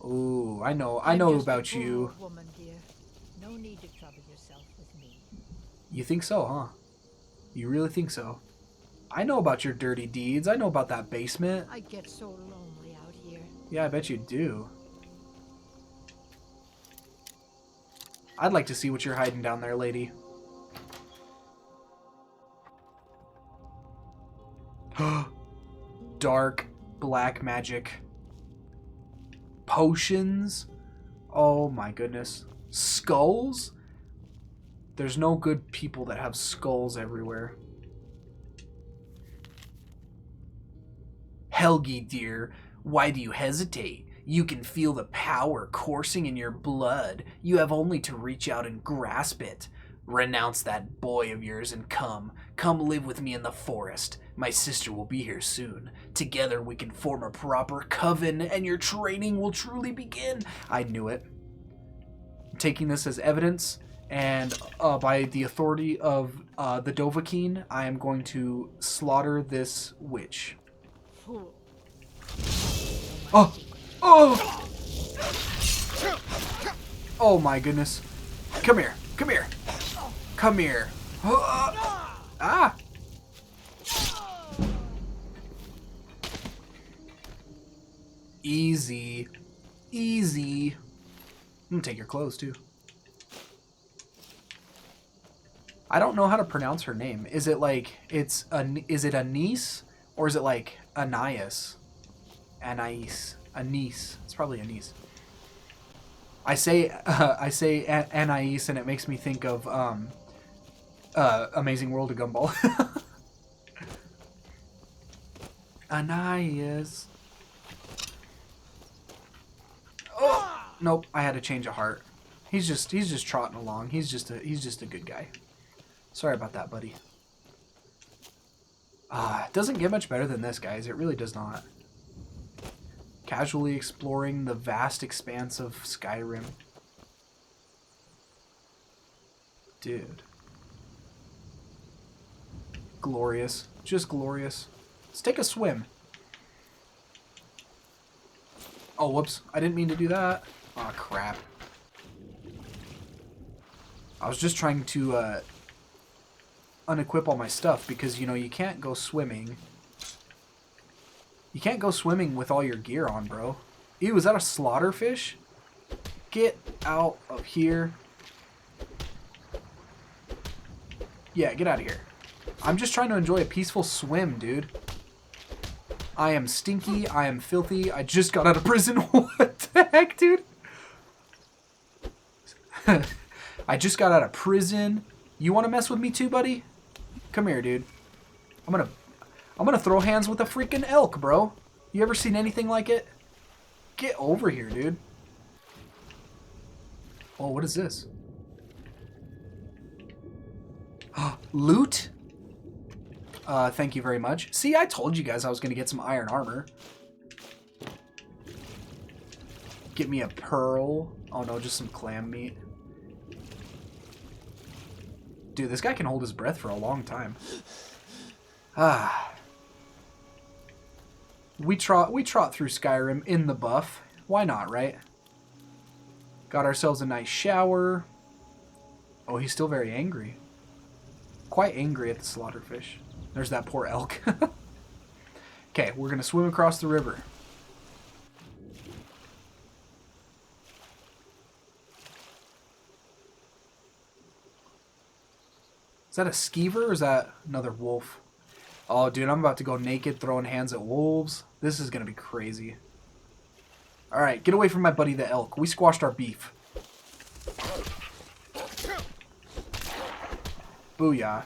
Ooh, I know about you. Woman, dear. No need to trouble yourself with me. You think so, huh? You really think so? I know about your dirty deeds. I know about that basement. I get so lonely out here. Yeah, I bet you do. I'd like to see what you're hiding down there, lady. Dark black magic. Potions. Oh my goodness. Skulls? There's no good people that have skulls everywhere. Helgi, dear, why do you hesitate? You can feel the power coursing in your blood. You have only to reach out and grasp it. Renounce that boy of yours and come. Come live with me in the forest. My sister will be here soon. Together we can form a proper coven, and your training will truly begin. I knew it. I'm taking this as evidence, and by the authority of the Dovahkiin, I am going to slaughter this witch. Fool. Oh! Oh! Oh my goodness. Come here. Come here. Come here. Ah! Easy. Easy. I'm gonna take your clothes too. I don't know how to pronounce her name. Is it like is it Anise or is it like Anais? Anais. Anise. It's probably Anise. I say Anais and it makes me think of Amazing World of Gumball. Anais. Oh nope, I had to change a heart. He's just trotting along. He's just a good guy. Sorry about that, buddy. It doesn't get much better than this, guys. It really does not. Casually exploring the vast expanse of Skyrim. Dude. Glorious. Just glorious. Let's take a swim. Oh, whoops. I didn't mean to do that. Aw, crap. I was just trying to unequip all my stuff because, you know, you can't go swimming You can't go swimming with all your gear on, bro. Ew, is that a slaughterfish? Get out of here. Yeah, get out of here. I'm just trying to enjoy a peaceful swim, dude. I am stinky. I am filthy. I just got out of prison. What the heck, dude? I just got out of prison. You want to mess with me too, buddy? Come here, dude. I'm gonna throw hands with a freaking elk, bro. You ever seen anything like it? Get over here, dude. Oh, what is this? Loot? Thank you very much. See, I told you guys I was gonna get some iron armor. Get me a pearl. Oh no, just some clam meat. Dude, this guy can hold his breath for a long time. We trot through Skyrim in the buff. Why not, right? Got ourselves a nice shower. Oh, he's still very angry. Quite angry at the slaughterfish. There's that poor elk. Okay, we're gonna swim across the river. Is that a skeever or is that another wolf? Oh, dude, I'm about to go naked throwing hands at wolves. This is going to be crazy. Alright, get away from my buddy the elk. We squashed our beef. Booyah.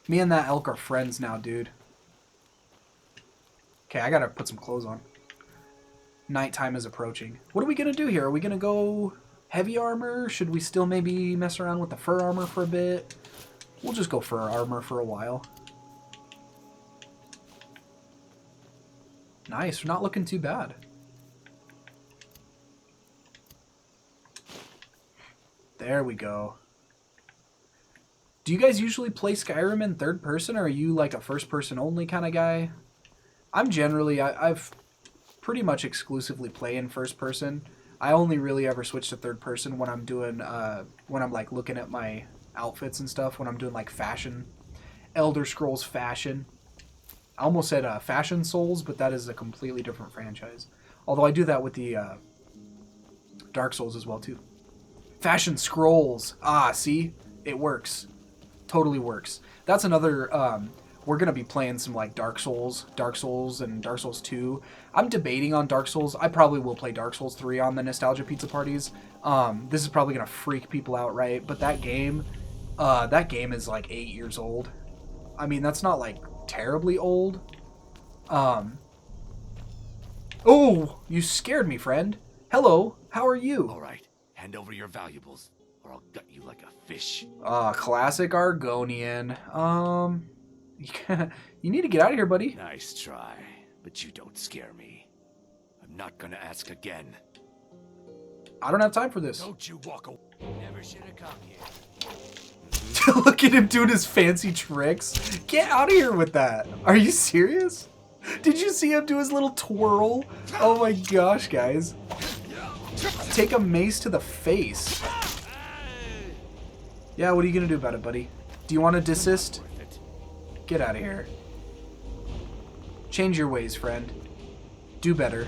Me and that elk are friends now, dude. Okay, I gotta put some clothes on. Nighttime is approaching. What are we gonna do here? Are we gonna go heavy armor? Should we still maybe mess around with the fur armor for a bit? We'll just go fur armor for a while. Nice, we're not looking too bad. There we go. Do you guys usually play Skyrim in third person, or are you like a first person only kind of guy? I'm generally, I've pretty much exclusively play in first person. I only really ever switch to third person when I'm doing, when I'm like looking at my outfits and stuff, when I'm doing like fashion, Elder Scrolls fashion. I almost said Fashion Souls, but that is a completely different franchise. Although I do that with the Dark Souls as well too. Fashion Scrolls. Ah, see? It works. Totally works. That's another, we're going to be playing some like Dark Souls and Dark Souls 2. I'm debating on Dark Souls. I probably will play Dark Souls 3 on the Nostalgia Pizza parties. This is probably going to freak people out, right? But that game is like 8 years old. I mean, that's not like terribly old. Oh, you scared me, friend. Hello, how are you? All right, hand over your valuables, or I'll gut you like a fish. Classic Argonian. You need to get out of here, buddy. Nice try, but you don't scare me. I'm not gonna ask again. I don't have time for this. Don't you walk away. Never should have come here. Look at him doing his fancy tricks. Get out of here with that. Are you serious? Did you see him do his little twirl? Oh my gosh, guys. Take a mace to the face. Yeah, what are you going to do about it, buddy? Do you want to desist? Get out of here. Change your ways, friend. Do better.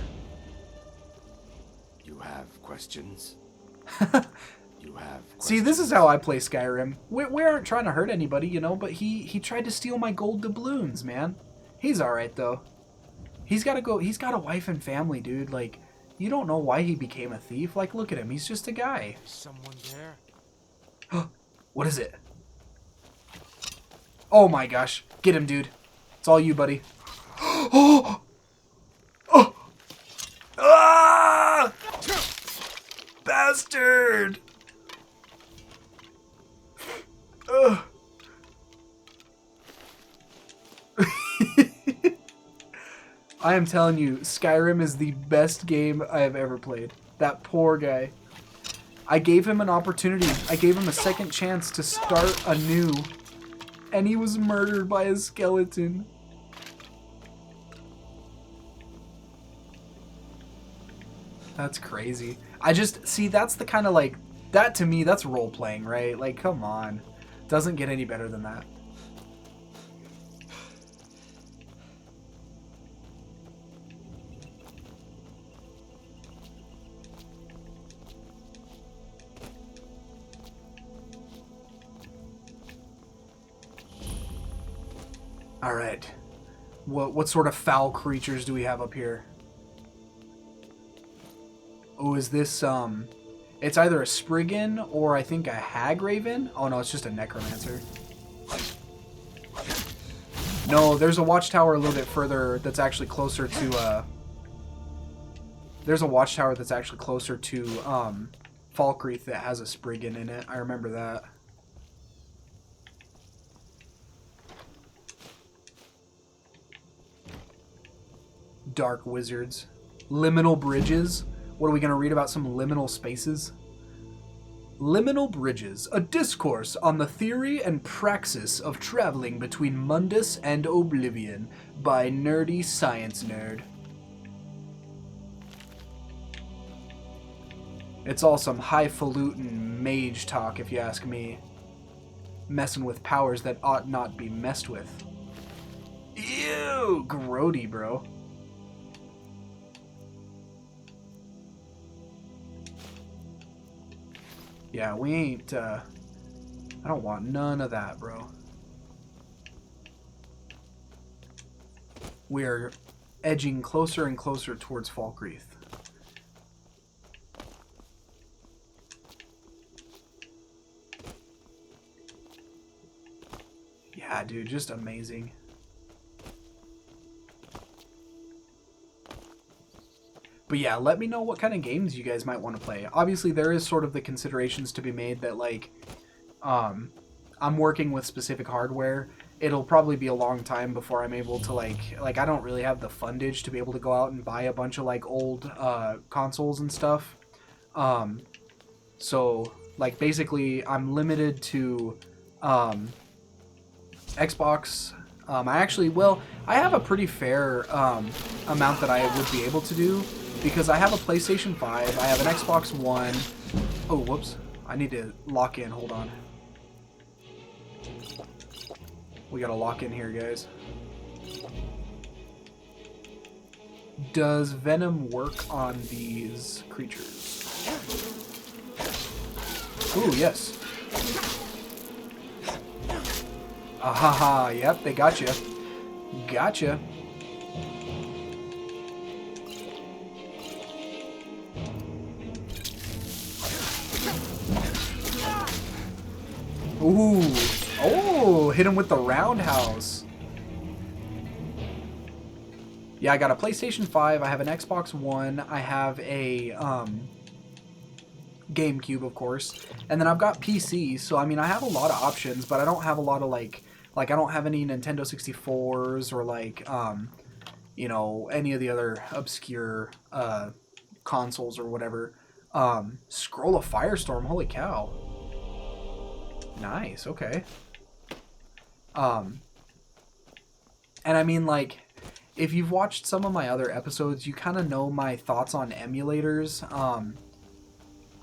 You have questions? You have questions? See, this is how I play Skyrim. We aren't trying to hurt anybody, you know, but he tried to steal my gold doubloons, man. He's alright, though. He's got to go. He's got a wife and family, dude. Like, you don't know why he became a thief. Like, look at him. He's just a guy. Someone there? What is it? Oh my gosh. Get him, dude. It's all you, buddy. Oh! Oh! Ah! Bastard! Ugh. I am telling you, Skyrim is the best game I have ever played. That poor guy. I gave him an opportunity. I gave him a second chance to start anew. And he was murdered by a skeleton. That's crazy. I just, see, that's the kind of like, that to me, that's role-playing, right? Like, come on. Doesn't get any better than that. All right. What sort of foul creatures do we have up here? Oh, is this it's either a Spriggan or I think a Hagraven. Oh no, it's just a Necromancer. No, there's a watchtower a little bit further that's actually closer to there's a watchtower that's actually closer to Falkreath that has a Spriggan in it. I remember that. Dark wizards. Liminal bridges. What are we going to read about some liminal spaces? Liminal bridges, a discourse on the theory and praxis of traveling between Mundus and Oblivion by Nerdy Science Nerd. It's all some highfalutin mage talk if you ask me. Messing with powers that ought not be messed with. Ew, grody, bro. Yeah, we ain't, I don't want none of that, bro. We are edging closer and closer towards Falkreath. Yeah, dude, just amazing. But yeah, let me know what kind of games you guys might want to play. Obviously, there is sort of the considerations to be made that, like, I'm working with specific hardware. It'll probably be a long time before I'm able to, like I don't really have the fundage to be able to go out and buy a bunch of, like, old consoles and stuff. So, like, basically, I'm limited to Xbox. I have a pretty fair amount that I would be able to do. Because I have a PlayStation 5, I have an Xbox One. Oh, whoops. I need to lock in. Hold on. We gotta lock in here, guys. Does Venom work on these creatures? Ooh, yes. Ahaha, yep, they got you. Gotcha. Ooh. Oh, hit him with the roundhouse. Yeah, I got a PlayStation 5, I have an Xbox One, I have a GameCube, of course, and then I've got PC, so I mean, I have a lot of options, but I don't have a lot of, like I don't have any Nintendo 64s or, like, you know, any of the other obscure consoles or whatever. Scroll of Firestorm, holy cow. Nice, okay. And I mean, like, if you've watched some of my other episodes, you kind of know my thoughts on emulators.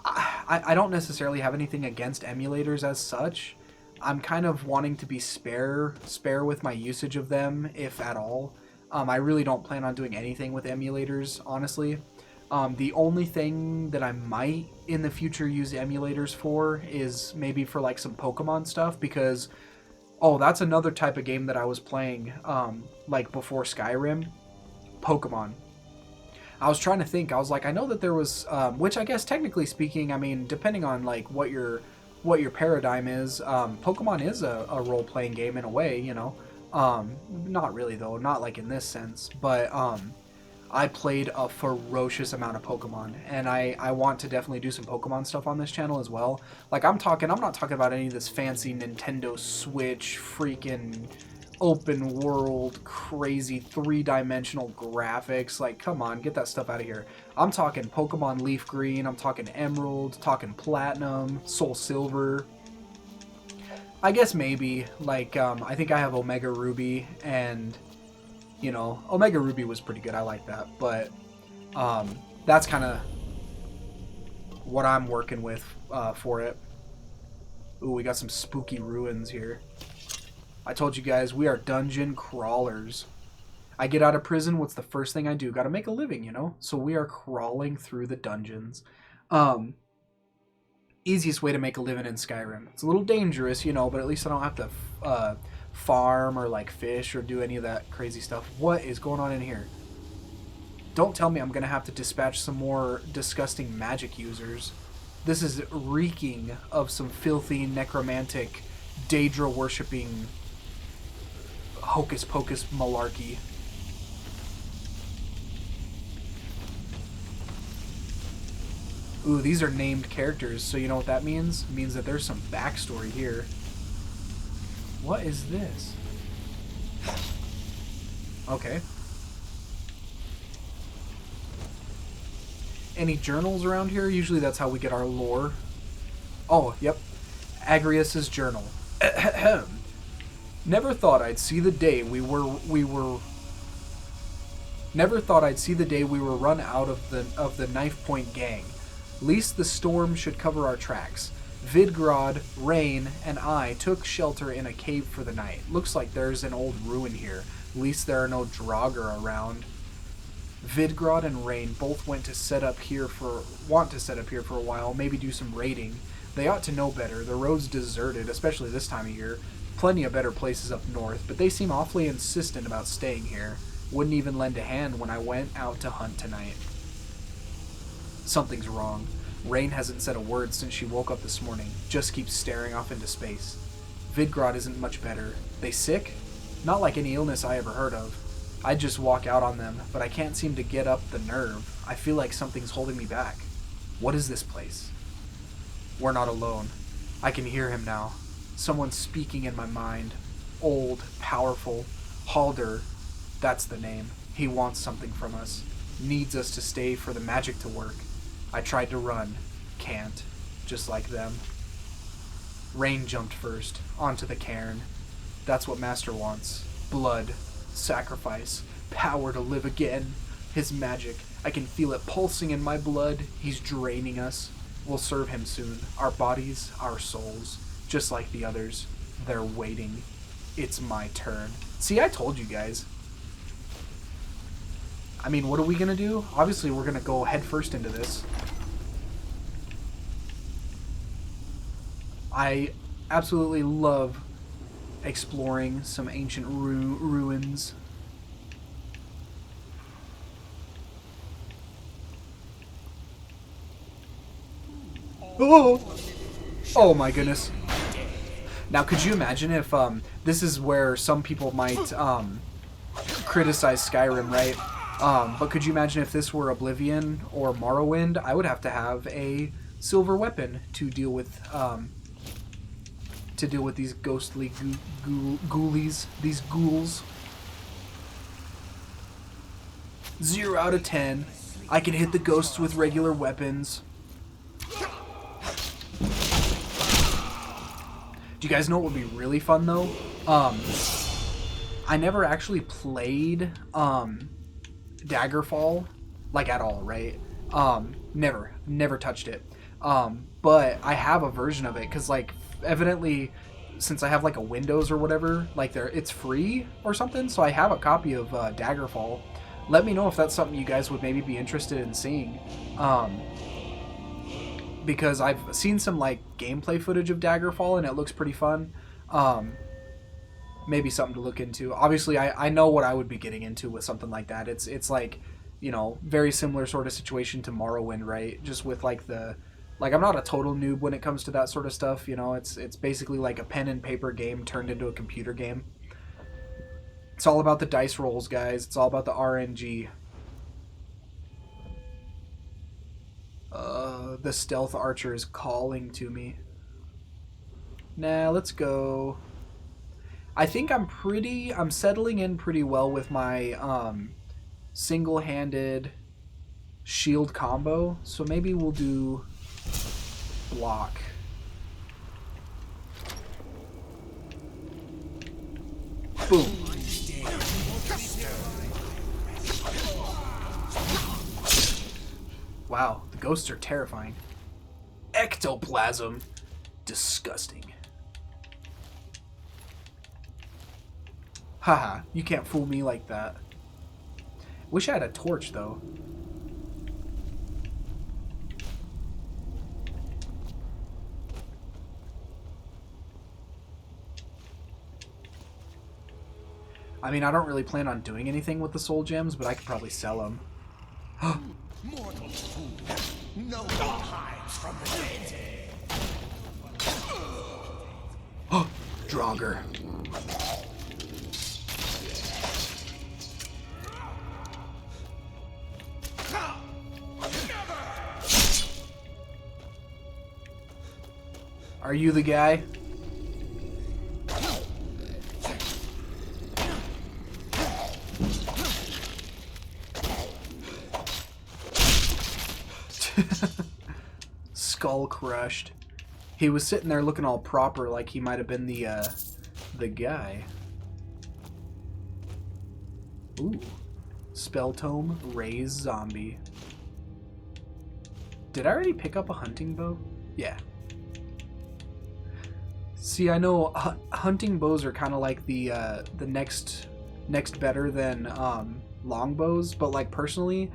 I don't necessarily have anything against emulators as such. I'm kind of wanting to be spare with my usage of them, if at all. I really don't plan on doing anything with emulators, honestly. The only thing that I might in the future use emulators for is maybe for, like, some Pokemon stuff, because, oh, that's another type of game that I was playing, like, before Skyrim. Pokemon. I was trying to think, I was like, I know that there was, which I guess technically speaking, I mean, depending on, like, what your paradigm is, Pokemon is a role-playing game in a way, you know. Not really, though, not like in this sense, but, I played a ferocious amount of Pokemon, and I want to definitely do some Pokemon stuff on this channel as well. Like, I'm not talking about any of this fancy Nintendo Switch freaking open world crazy 3-dimensional graphics. Like, come on, get that stuff out of here. I'm talking Pokemon Leaf Green, I'm talking Emerald, talking Platinum, Soul Silver. I guess maybe, like, I think I have Omega Ruby, and, you know, Omega Ruby was pretty good, I like that, but that's kind of what I'm working with for it. Ooh, we got some spooky ruins here. I told you guys, we are dungeon crawlers. I get out of prison, what's the first thing I do? Gotta make a living, you know? So we are crawling through the dungeons. Easiest way to make a living in Skyrim. It's a little dangerous, you know, but at least I don't have to farm or like fish or do any of that crazy stuff. What is going on in here? Don't tell me I'm gonna have to dispatch some more disgusting magic users. This is reeking of some filthy, necromantic, Daedra worshipping, hocus pocus malarkey. Ooh, these are named characters, so you know what that means? It means that there's some backstory here. What is this? Okay. Any journals around here? Usually that's how we get our lore. Oh, yep. Agrius's journal. Never thought I'd see the day we were Never thought I'd see the day we were run out of the Knife Point gang. Least the storm should cover our tracks. Vidgrod, Rain, and I took shelter in a cave for the night. Looks like there's an old ruin here. Least there are no Draugr around. Vidgrod and Rain both want to set up here for a while, maybe do some raiding. They ought to know better. The road's deserted, especially this time of year. Plenty of better places up north, but they seem awfully insistent about staying here. Wouldn't even lend a hand when I went out to hunt tonight. Something's wrong. Rain hasn't said a word since she woke up this morning. Just keeps staring off into space. Vidgrod isn't much better. They sick? Not like any illness I ever heard of. I'd just walk out on them, but I can't seem to get up the nerve. I feel like something's holding me back. What is this place? We're not alone. I can hear him now. Someone speaking in my mind. Old, powerful. Halder. That's the name. He wants something from us. Needs us to stay for the magic to work. I tried to run. Can't. Just like them. Rain jumped first. Onto the cairn. That's what Master wants. Blood. Sacrifice. Power to live again. His magic. I can feel it pulsing in my blood. He's draining us. We'll serve him soon. Our bodies, our souls. Just like the others. They're waiting. It's my turn. See, I told you guys. I mean, what are we going to do? Obviously, we're going to go head first into this. I absolutely love exploring some ancient ruins. Oh! Oh my goodness. Now, could you imagine if, this is where some people might, criticize Skyrim, right? But could you imagine if this were Oblivion or Morrowind? I would have to have a silver weapon to deal with these ghostly ghoulies, these ghouls. 0 out of 10. I can hit the ghosts with regular weapons. Do you guys know what would be really fun though? I never actually played Daggerfall, like at all, right? Never touched it. But I have a version of it because, like, evidently, since I have like a Windows or whatever, like it's free or something. So I have a copy of Daggerfall. Let me know if that's something you guys would maybe be interested in seeing. Because I've seen some like gameplay footage of Daggerfall and it looks pretty fun. Maybe something to look into. Obviously, I know what I would be getting into with something like that. It's like, you know, very similar sort of situation to Morrowind, right? Just with like I'm not a total noob when it comes to that sort of stuff, you know. It's basically like a pen and paper game turned into a computer game. It's all about the dice rolls, guys. It's all about the RNG. The stealth archer is calling to me. Nah, let's go. I think I'm settling in pretty well with my single-handed shield combo. So maybe we'll do block. Boom. Wow, the ghosts are terrifying. Ectoplasm. Disgusting. Haha, you can't fool me like that. Wish I had a torch, though. I mean, I don't really plan on doing anything with the soul gems, but I could probably sell them. Mortal fool. No one hides from the deity. Draugr. Are you the guy? Skull crushed. He was sitting there looking all proper, like he might have been the guy. Ooh. Spell tome, raise zombie. Did I already pick up a hunting bow? Yeah. See, I know hunting bows are kind of like the next better than longbows, but like personally,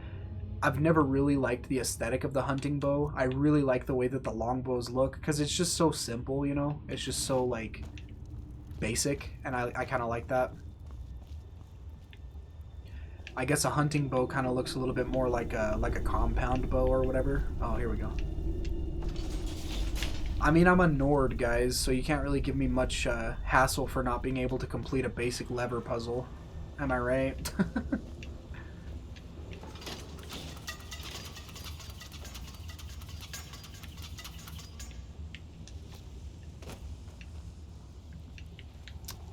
I've never really liked the aesthetic of the hunting bow. I really like the way that the longbows look because it's just so simple, you know? It's just so, like, basic, and I kind of like that. I guess a hunting bow kind of looks a little bit more like a compound bow or whatever. Oh, here we go. I mean, I'm a Nord, guys, so you can't really give me much hassle for not being able to complete a basic lever puzzle. Am I right?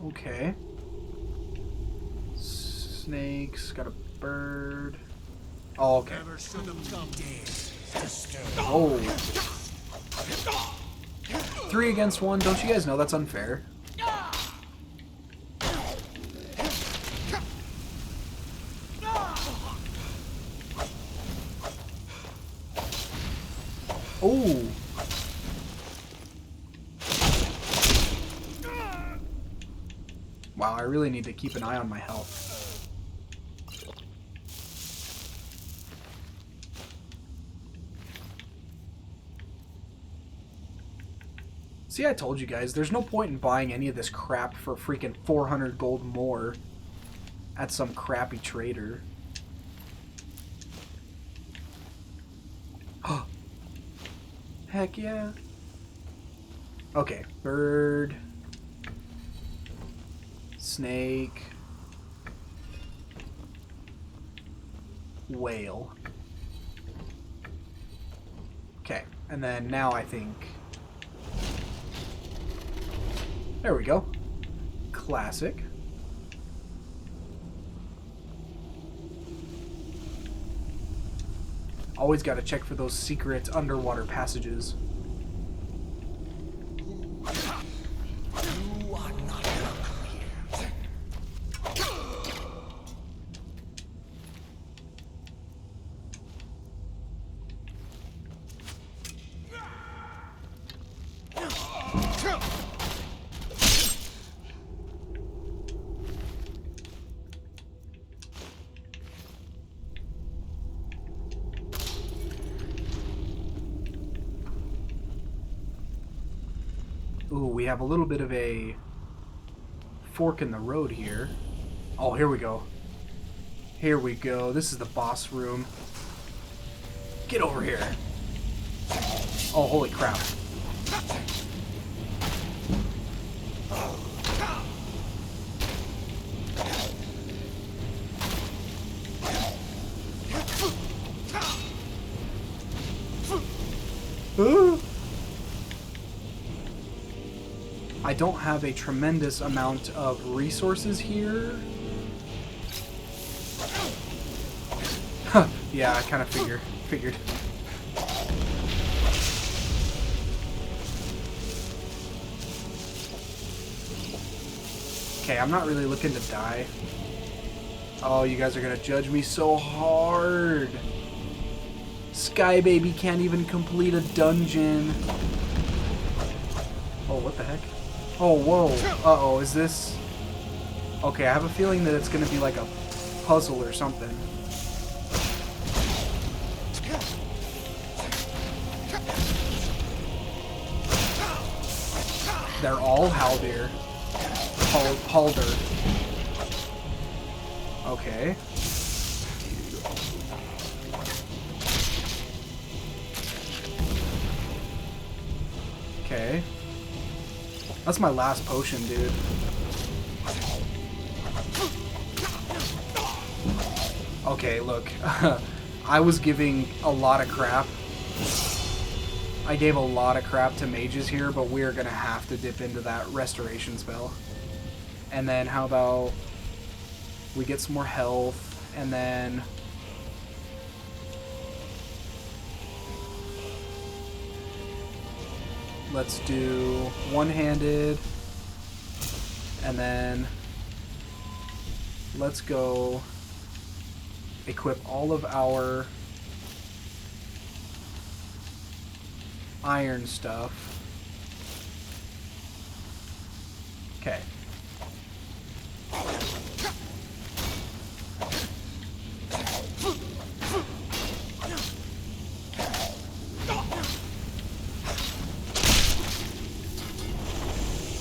Okay. Snakes, got a bird. Oh, okay. Oh. 3 against 1, don't you guys know that's unfair? Oh. Wow, I really need to keep an eye on my health. See, I told you guys, there's no point in buying any of this crap for freaking 400 gold more at some crappy trader. Heck yeah. Okay, bird. Snake. Whale. Okay, and then now I think... There we go. Classic. Always gotta check for those secret underwater passages. Ooh, we have a little bit of a fork in the road here. Oh, here we go. Here we go. This is the boss room. Get over here. Oh, holy crap. I don't have a tremendous amount of resources here. Huh, yeah, I kind of figured. Okay, I'm not really looking to die. Oh, you guys are gonna judge me so hard. Sky Baby can't even complete a dungeon. Oh, what the heck? Oh, whoa. Uh-oh, is this... Okay, I have a feeling that it's going to be like a puzzle or something. They're all Haldir. Halder. Okay. Okay. That's my last potion, dude. Okay, look. I was giving a lot of crap. I gave a lot of crap to mages here, but we're gonna have to dip into that restoration spell. And then how about we get some more health, and then let's do one-handed, and then let's go equip all of our iron stuff. Okay.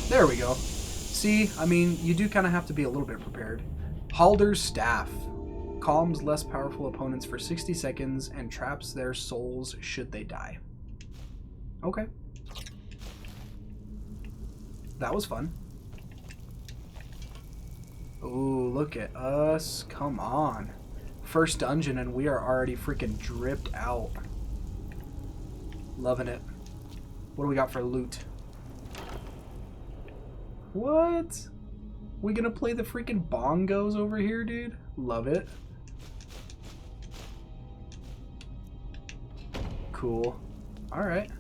There we go. See, I mean, you do kind of have to be a little bit prepared. Halder's Staff. Calms less powerful opponents for 60 seconds and traps their souls should they die. Okay. That was fun. Ooh, look at us. Come on. First dungeon and we are already freaking dripped out. Loving it. What do we got for loot? What? We gonna play the freaking bongos over here, dude? Love it. Cool. Alright.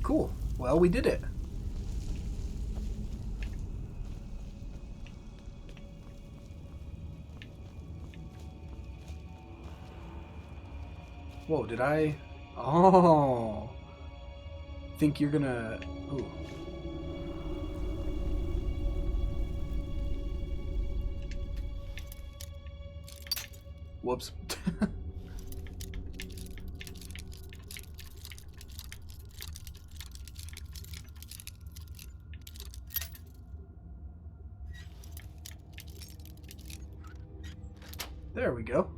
Cool. Well, we did it. Whoa, did I? Oh. Think you're gonna... Ooh. Whoops. There we go.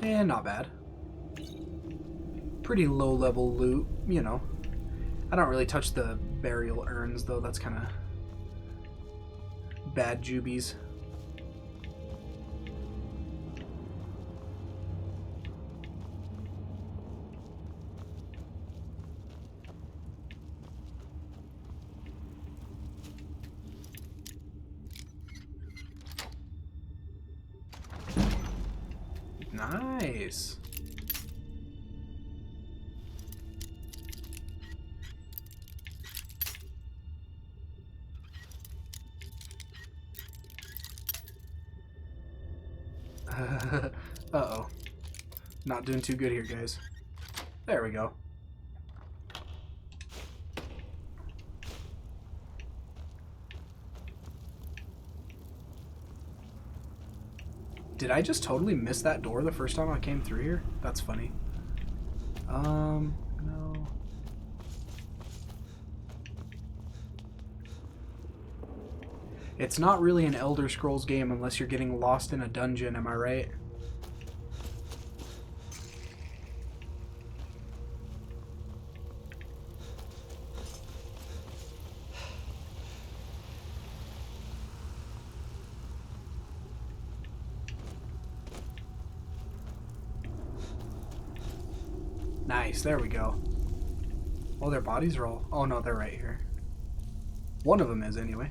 And not bad. Pretty low level loot, you know. I don't really touch the burial urns though, that's kind of bad jubies. Nice. Uh-oh. Not doing too good here, guys. There we go. Did I just totally miss that door the first time I came through here? That's funny. No. It's not really an Elder Scrolls game unless you're getting lost in a dungeon, am I right? Nice, there we go. Oh, their bodies are all... Oh no, they're right here. One of them is, anyway.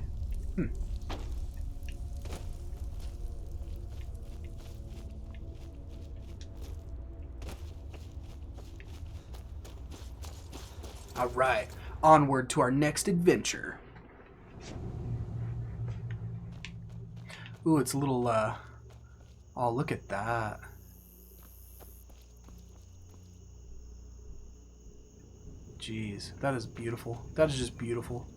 Alright, onward to our next adventure. Ooh, it's a little, oh, look at that. Jeez, that is beautiful. That is just beautiful.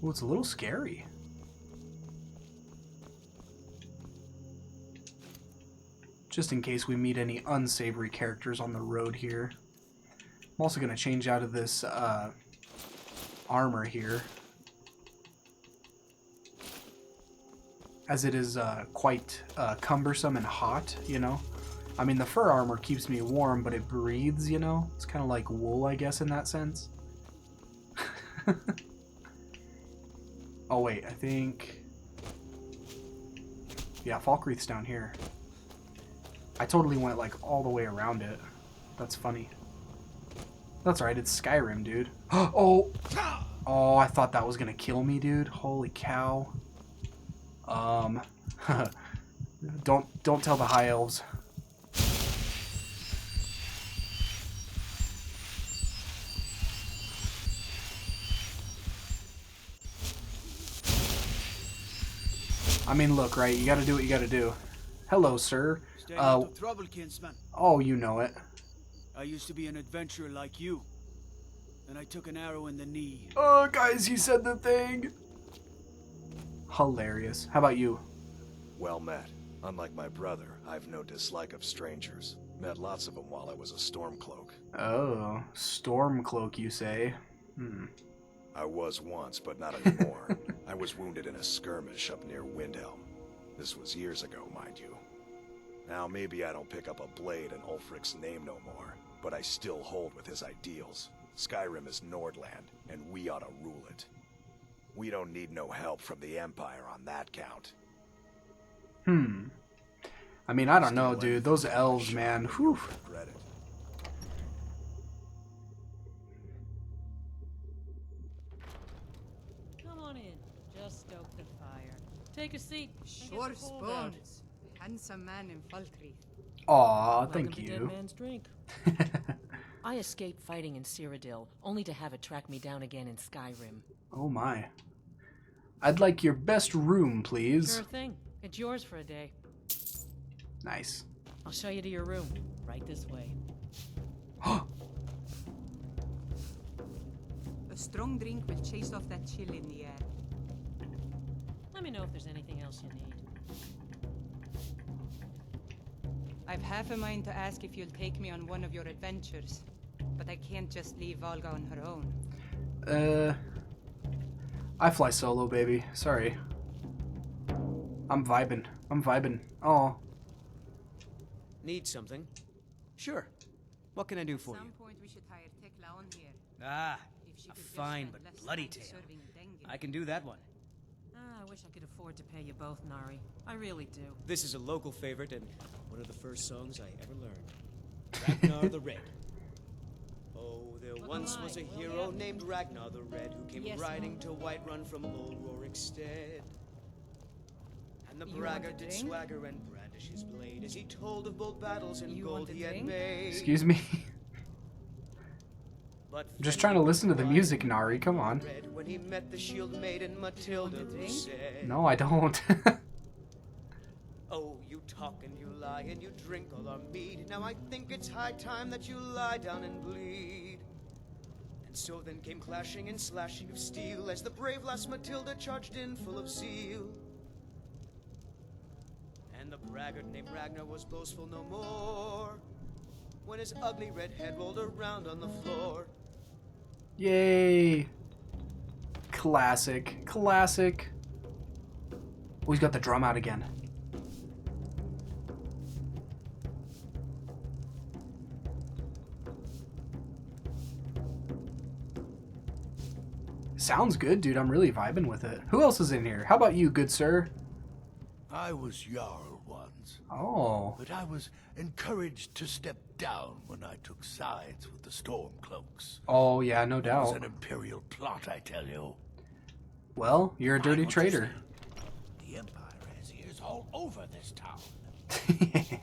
Ooh, it's a little scary. Just in case we meet any unsavory characters on the road here. I'm also going to change out of this armor here, as it is quite cumbersome and hot, you know. I mean, the fur armor keeps me warm, but it breathes, you know. It's kind of like wool, I guess, in that sense. Oh, wait, I think... Yeah, Falkreath's down here. I totally went, like, all the way around it. That's funny. That's right, it's Skyrim, dude. Oh! Oh, I thought that was gonna kill me, dude. Holy cow. Don't tell the high elves. I mean, look, right? You gotta do what you gotta do. Hello, sir. Stay out of trouble, kinsman. Oh, you know it. I used to be an adventurer like you. Then I took an arrow in the knee. Oh, guys, he said the thing. Hilarious. How about you? Well met. Unlike my brother, I've no dislike of strangers. Met lots of them while I was a Stormcloak. Oh, Stormcloak, you say? Hmm. I was once, but not anymore. I was wounded in a skirmish up near Windhelm. This was years ago, mind you. Now maybe I don't pick up a blade in Ulfric's name no more, but I still hold with his ideals. Skyrim is Nordland, and we ought to rule it. We don't need no help from the Empire on that count. I mean, I don't know, dude. Those elves, man. Whew. Regret it. Come on in. Just stoke the fire. Take a seat. Sure spoons. Handsome man in Falkreath. Aw, Welcome thank to you. Dead Man's Drink. I escaped fighting in Cyrodiil, only to have it track me down again in Skyrim. Oh my. I'd like your best room, please. Sure thing. It's yours for a day. Nice. I'll show you to your room. Right this way. A strong drink will chase off that chill in the air. Let me know if there's anything else you need. I've half a mind to ask if you'll take me on one of your adventures, but I can't just leave Volga on her own. I fly solo, baby. Sorry. I'm vibing. Oh. Need something? Sure. What can I do for At you? some point we should hire Tekla on here. Ah, If she a could just fine spend but less bloody time tale. serving Dengen. I can do that one. I wish I could afford to pay you both, Nari. I really do. This is a local favorite and one of the first songs I ever learned. Ragnar the Red. Oh, there once was a hero named Ragnar the Red who came Yes, riding Mom. to Whiterun from old Rorikstead. And the You want a braggart did drink? swagger and brandish his blade as he told of bold battles and You gold want a he had drink? made. Excuse me. But I'm just trying to listen to the music, Nari. Come on. Red when he met the shield maiden Matilda who drink? said, No, I don't. oh, you talk and you lie and you drink all our mead. Now I think it's high time that you lie down and bleed. And so then came clashing and slashing of steel as the brave lass Matilda charged in full of zeal. And the braggart named Ragnar was boastful no more when his ugly red head rolled around on the floor. Yay. Classic. Classic. Oh, he's got the drum out again. Sounds good, dude. I'm really vibing with it. Who else is in here? How about you, good sir? I was Jarl once, Oh. but I was encouraged to step down when I took sides with the Stormcloaks. Oh, yeah, no It was doubt. an imperial plot, I tell you. Well, you're a dirty Why, what you traitor. say? The Empire has ears all over this town.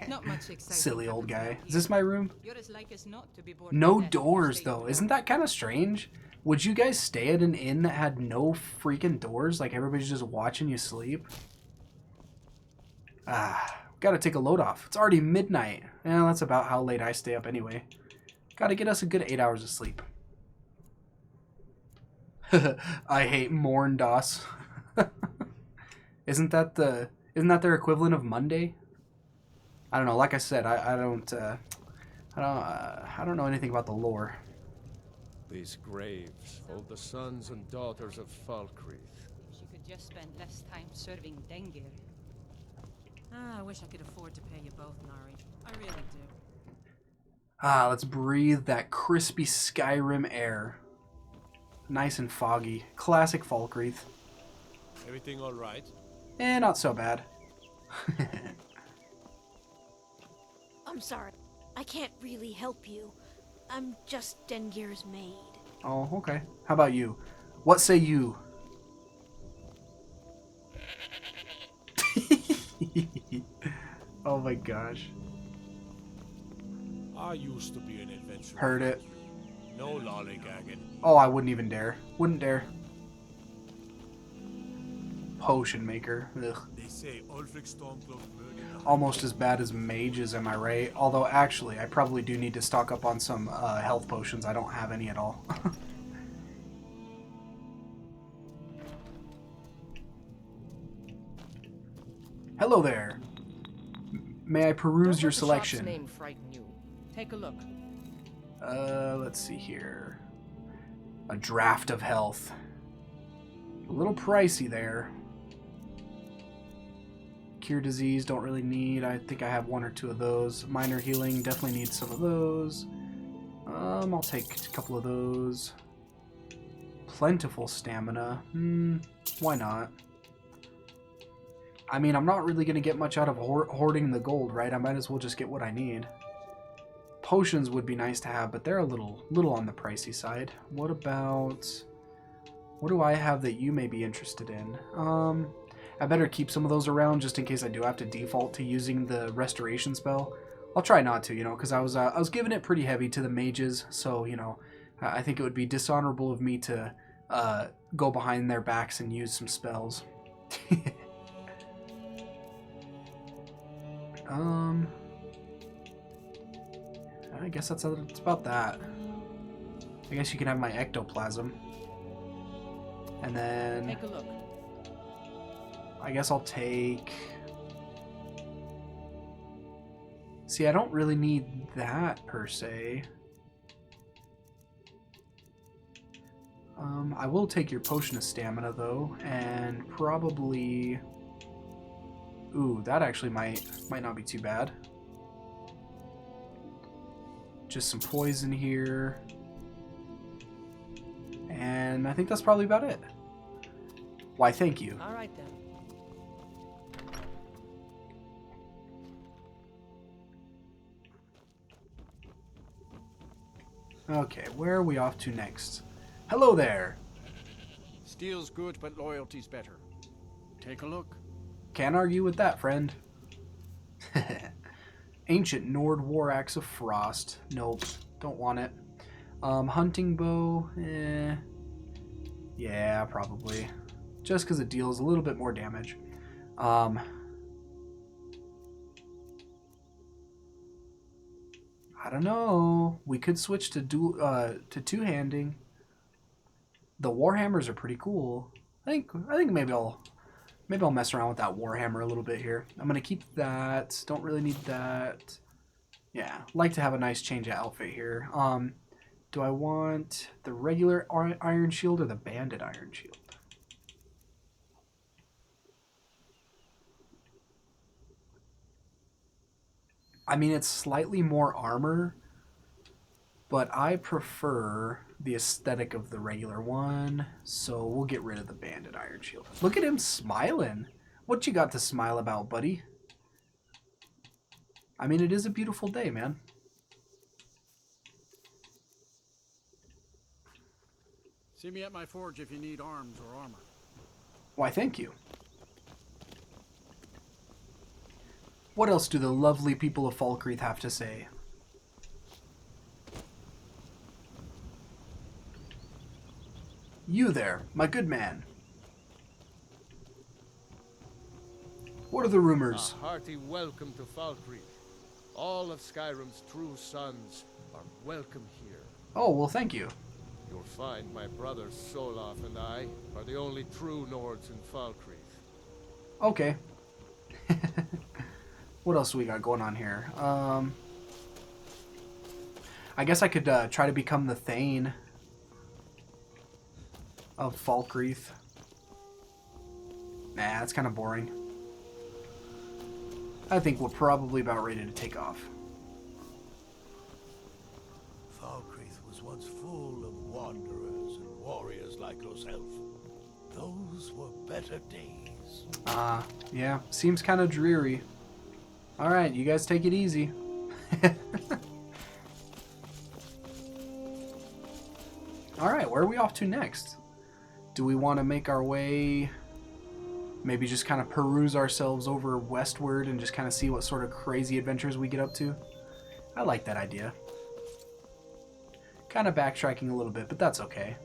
Not much exciting. Silly old happens guy. out Is this here. my room? You're as like as not to be bored No to death if you doors, stay though. put. Isn't that kind of strange? Would you guys stay at an inn that had no freaking doors? Like everybody's just watching you sleep? Gotta take a load off. It's already midnight. Yeah, that's about how late I stay up anyway. Gotta get us a good 8 hours of sleep. I hate Morn DOS. Isn't that their equivalent of Monday? I don't know. Like I said, I don't know anything about the lore. These graves hold the sons and daughters of Falkreath. She could just spend less time serving Dengir. I wish I could afford to pay you both, Nari. I really do. Let's breathe that crispy Skyrim air. Nice and foggy. Classic Falkreath. Everything all right? Not so bad. I'm sorry. I can't really help you. I'm just Dengir's maid. Oh, okay. How about you? What say you? Oh my gosh. I used to be an adventurer. Heard it. No lollygagging. Oh, I wouldn't even dare. Wouldn't dare. Potion maker. Ugh. They say Ulfric Stormcloak murdered. Almost as bad as mages, am I right? Although, actually, I probably do need to stock up on some health potions. I don't have any at all. Hello there. May I peruse your selection? Name frighten you. Take a look. Let's see here. A draft of health. A little pricey there. Cure disease, don't really need. I think I have one or two of those. Minor healing, definitely need some of those. I'll take a couple of those. Plentiful stamina. Why not? I mean, I'm not really going to get much out of hoarding the gold, right? I might as well just get what I need. Potions would be nice to have, but they're a little on the pricey side. What about... What do I have that you may be interested in? I better keep some of those around just in case I do have to default to using the restoration spell. I'll try not to, you know, because I was giving it pretty heavy to the mages, so, you know, I think it would be dishonorable of me to go behind their backs and use some spells. I guess that's about that. I guess you can have my ectoplasm. And then... Take a look. I guess I'll take... See, I don't really need that, per se. I will take your potion of stamina, though, and probably... Ooh, that actually might not be too bad. Just some poison here. And I think that's probably about it. Why, thank you. All right, then. Okay, where are we off to next? Hello there! Steel's good, but loyalty's better. Take a look. Can't argue with that, friend. Ancient Nord War Axe of Frost. Nope, don't want it. Hunting bow, yeah, probably. Just because it deals a little bit more damage. I don't know. We could switch to two-handing. The warhammers are pretty cool. I think maybe I'll mess around with that warhammer a little bit here. I'm gonna keep that. Don't really need that. Yeah, like to have a nice change of outfit here. Do I want the regular iron shield or the banded iron shield? I mean, it's slightly more armor, but I prefer the aesthetic of the regular one, so we'll get rid of the banded iron shield. Look at him smiling. What you got to smile about, buddy? I mean, it is a beautiful day, man. See me at my forge if you need arms or armor. Why, thank you. What else do the lovely people of Falkreath have to say? You there, my good man. What are the rumors? A hearty welcome to Falkreath. All of Skyrim's true sons are welcome here. Oh, well, thank you. You'll find my brother Solaf and I are the only true Nords in Falkreath. Okay. What else do we got going on here? I guess I could try to become the Thane of Falkreath. Nah, that's kind of boring. I think we're probably about ready to take off. Falkreath was once full of wanderers and warriors like yourself. Those were better days. Yeah, seems kind of dreary. Alright, you guys take it easy. Alright, where are we off to next? Do we want to make our way... Maybe just kind of peruse ourselves over westward and just kind of see what sort of crazy adventures we get up to? I like that idea. Kind of backtracking a little bit, but that's okay.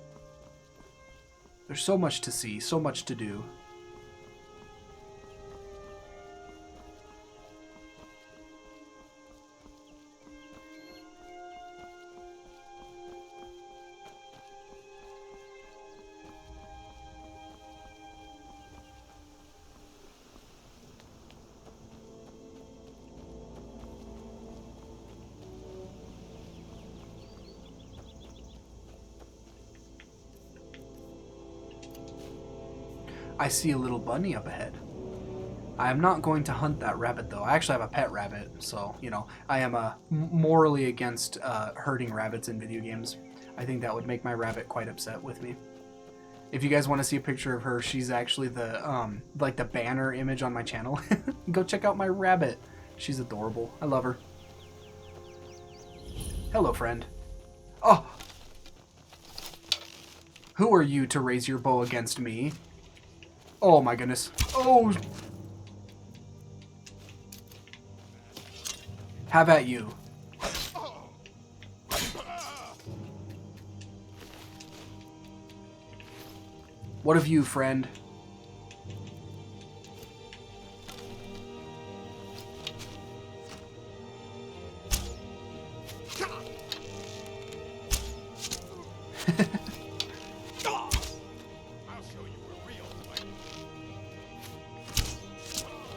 There's so much to see, so much to do. I see a little bunny up ahead. I am not going to hunt that rabbit, though. I actually have a pet rabbit, so, you know, I am morally against hurting rabbits in video games. I think that would make my rabbit quite upset with me. If you guys want to see a picture of her, she's actually the, like the banner image on my channel. Go check out my rabbit. She's adorable. I love her. Hello, friend. Oh! Who are you to raise your bow against me? Oh my goodness. Oh! Have at you. What of you, friend?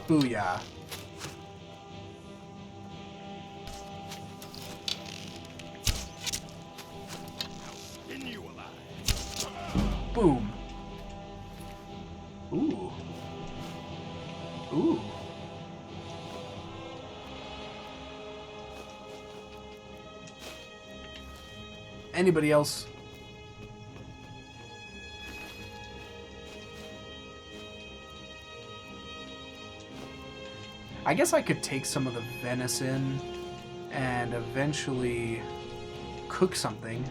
Booyah. Boom. Ooh. Ooh. Anybody else? I guess I could take some of the venison and eventually cook something.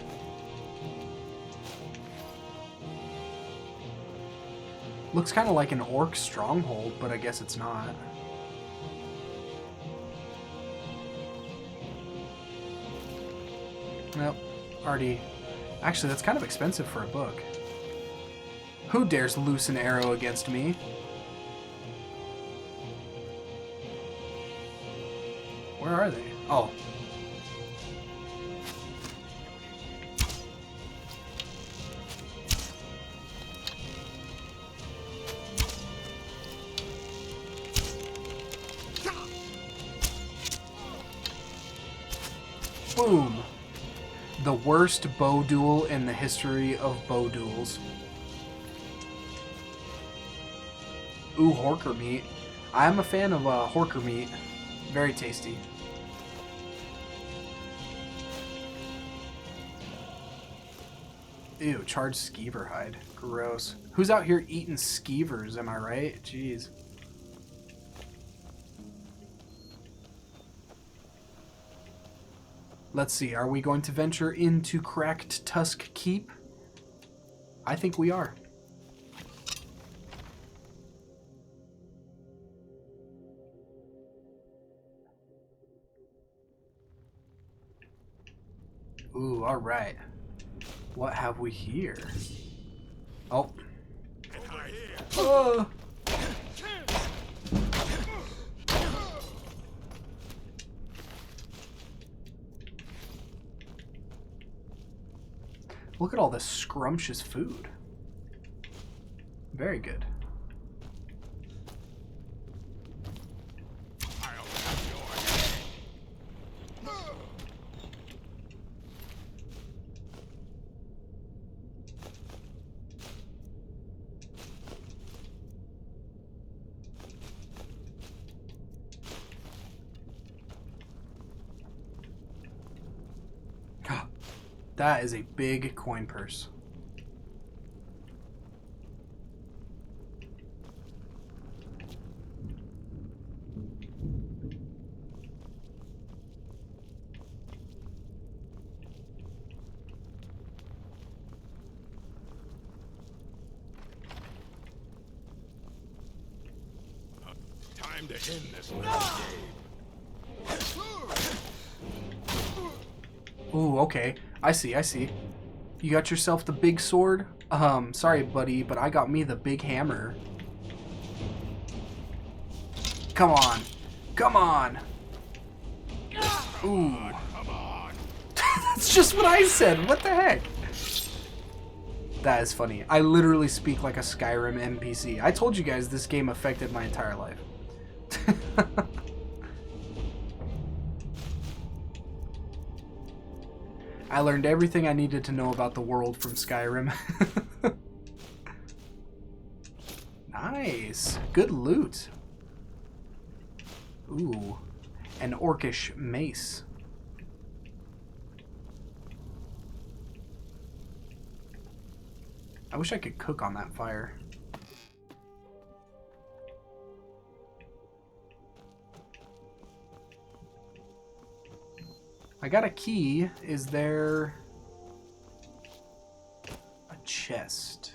Looks kind of like an orc stronghold, but I guess it's not. Nope. Already. Actually, that's kind of expensive for a book. Who dares loose an arrow against me? Where are they? Oh. Boom. The worst bow duel in the history of bow duels. Ooh, horker meat. I am a fan of horker meat. Very tasty. Ew, charred skeever hide. Gross. Who's out here eating skeevers, am I right? Jeez. Let's see, are we going to venture into Cracked Tusk Keep? I think we are. Ooh, alright. What have we here? Oh. Oh! Look at all this scrumptious food. Very good. That is a big coin purse. Time to end this little game. Ooh, okay. I see. You got yourself the big sword? Sorry, buddy, but I got me the big hammer. Come on. Come on. Ooh. That's just what I said. What the heck? That is funny. I literally speak like a Skyrim NPC. I told you guys this game affected my entire life. I learned everything I needed to know about the world from Skyrim. Nice. Good loot. Ooh. An orcish mace. I wish I could cook on that fire. I got a key. Is there a chest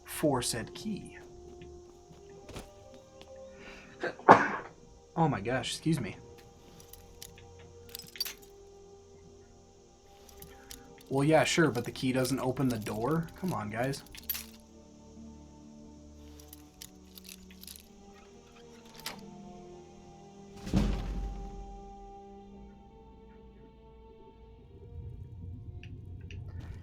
for said key? Oh my gosh, excuse me. Well, yeah, sure, but the key doesn't open the door? Come on, guys.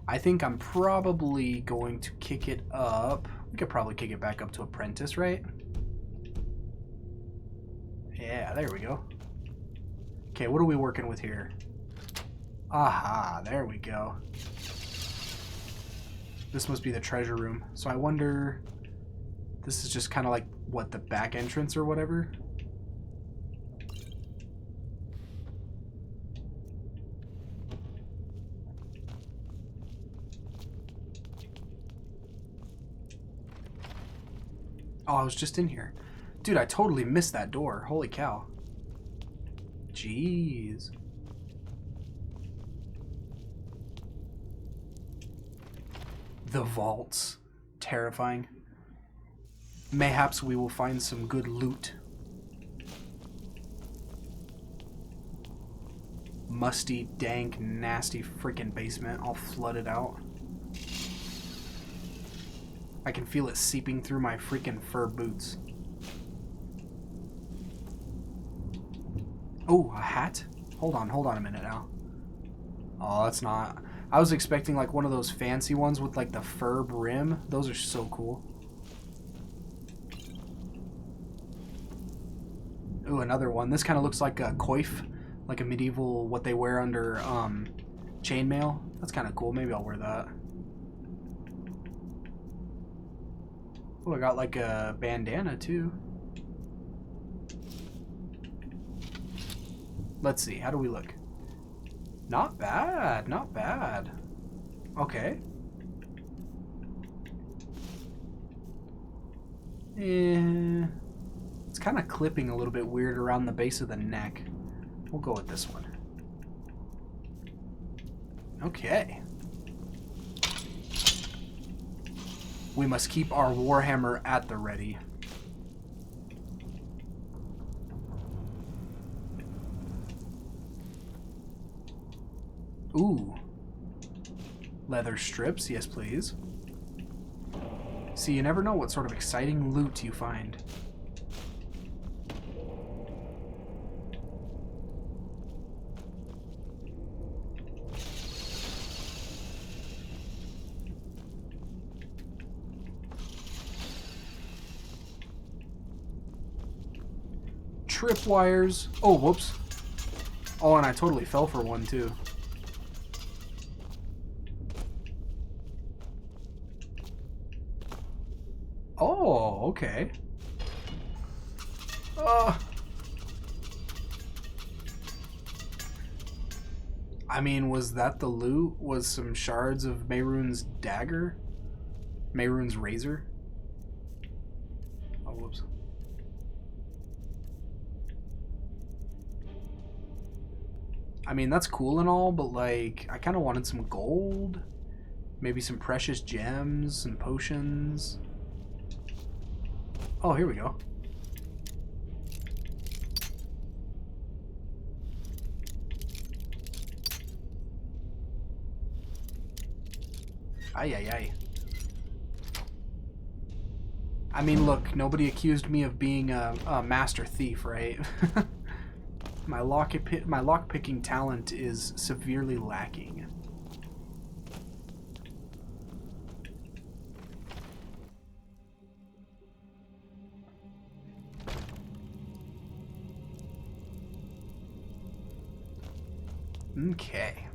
I think I'm probably going to kick it up. We could probably kick it back up to apprentice, right? Yeah, there we go. Okay, what are we working with here? Aha, there we go. This must be the treasure room. So I wonder... This is just kind of like, what, the back entrance or whatever? Oh, I was just in here. Dude, I totally missed that door. Holy cow. Jeez. The vaults. Terrifying. Mayhaps we will find some good loot. Musty, dank, nasty freaking basement all flooded out. I can feel it seeping through my freaking fur boots. Oh, a hat? Hold on a minute now. Oh, that's not... I was expecting like one of those fancy ones with like the fur brim. Those are so cool. Ooh, another one. This kind of looks like a coif. Like a medieval, what they wear under chainmail. That's kind of cool. Maybe I'll wear that. Oh, I got like a bandana too. Let's see, how do we look? Not bad, not bad. Okay. It's kind of clipping a little bit weird around the base of the neck. We'll go with this one. Okay. We must keep our warhammer at the ready. Ooh. Leather strips, yes please. See, you never know what sort of exciting loot you find. Tripwires. Oh, whoops. Oh, and I totally fell for one, too. Oh, okay. I mean, was that the loot? Was some shards of Mehrunes' dagger? Mehrunes' razor? Oh, whoops. I mean, that's cool and all, but, like, I kind of wanted some gold. Maybe some precious gems, some potions. Oh, here we go. Ay, ay, ay. I mean, look, nobody accused me of being a master thief, right? My lock-picking talent is severely lacking. Okay.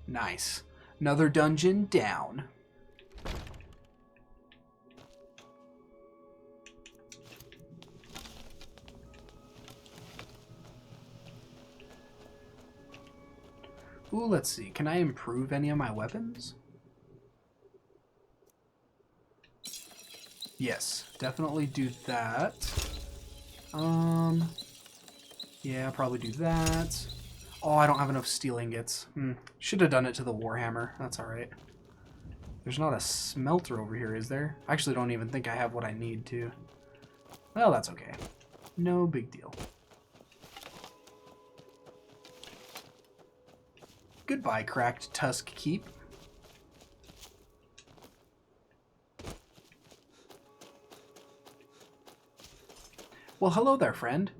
Nice. Another dungeon down. Ooh, let's see. Can I improve any of my weapons? Yes, definitely do that. Yeah, probably do that. Oh, I don't have enough steel ingots. Should have done it to the Warhammer. That's alright. There's not a smelter over here, is there? I actually don't even think I have what I need to. Well, that's okay. No big deal. Goodbye, Cracked Tusk Keep. Well, hello there, friend.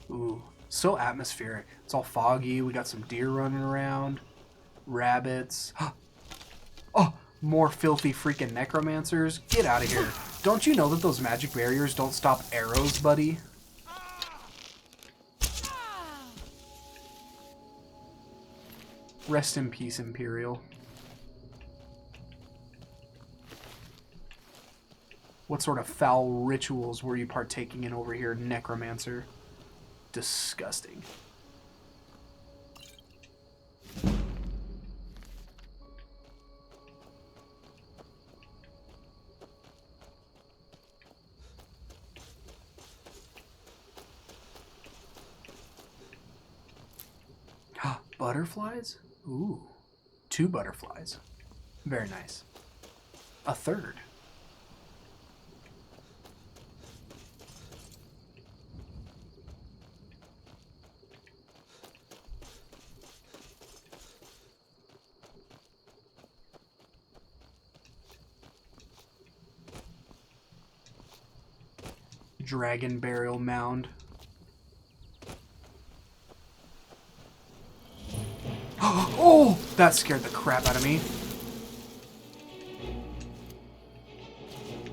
Ooh, so atmospheric. It's all foggy. We got some deer running around. Rabbits. Oh, more filthy freaking necromancers. Get out of here. Don't you know that those magic barriers don't stop arrows, buddy? Rest in peace, Imperial. What sort of foul rituals were you partaking in over here, necromancer? Disgusting. Butterflies? Ooh. 2 butterflies. Very nice. A 3rd. Dragon burial mound. Oh, that scared the crap out of me.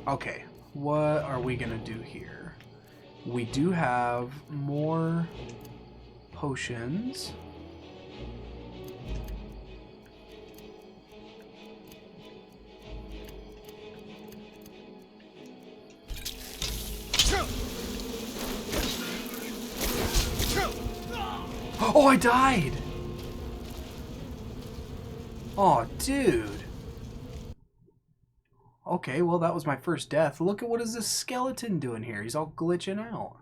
Okay, what are we gonna do here? We do have more potions. Oh, I died! Oh, dude. Okay, well, that was my first death. Look at what is this skeleton doing here? He's all glitching out.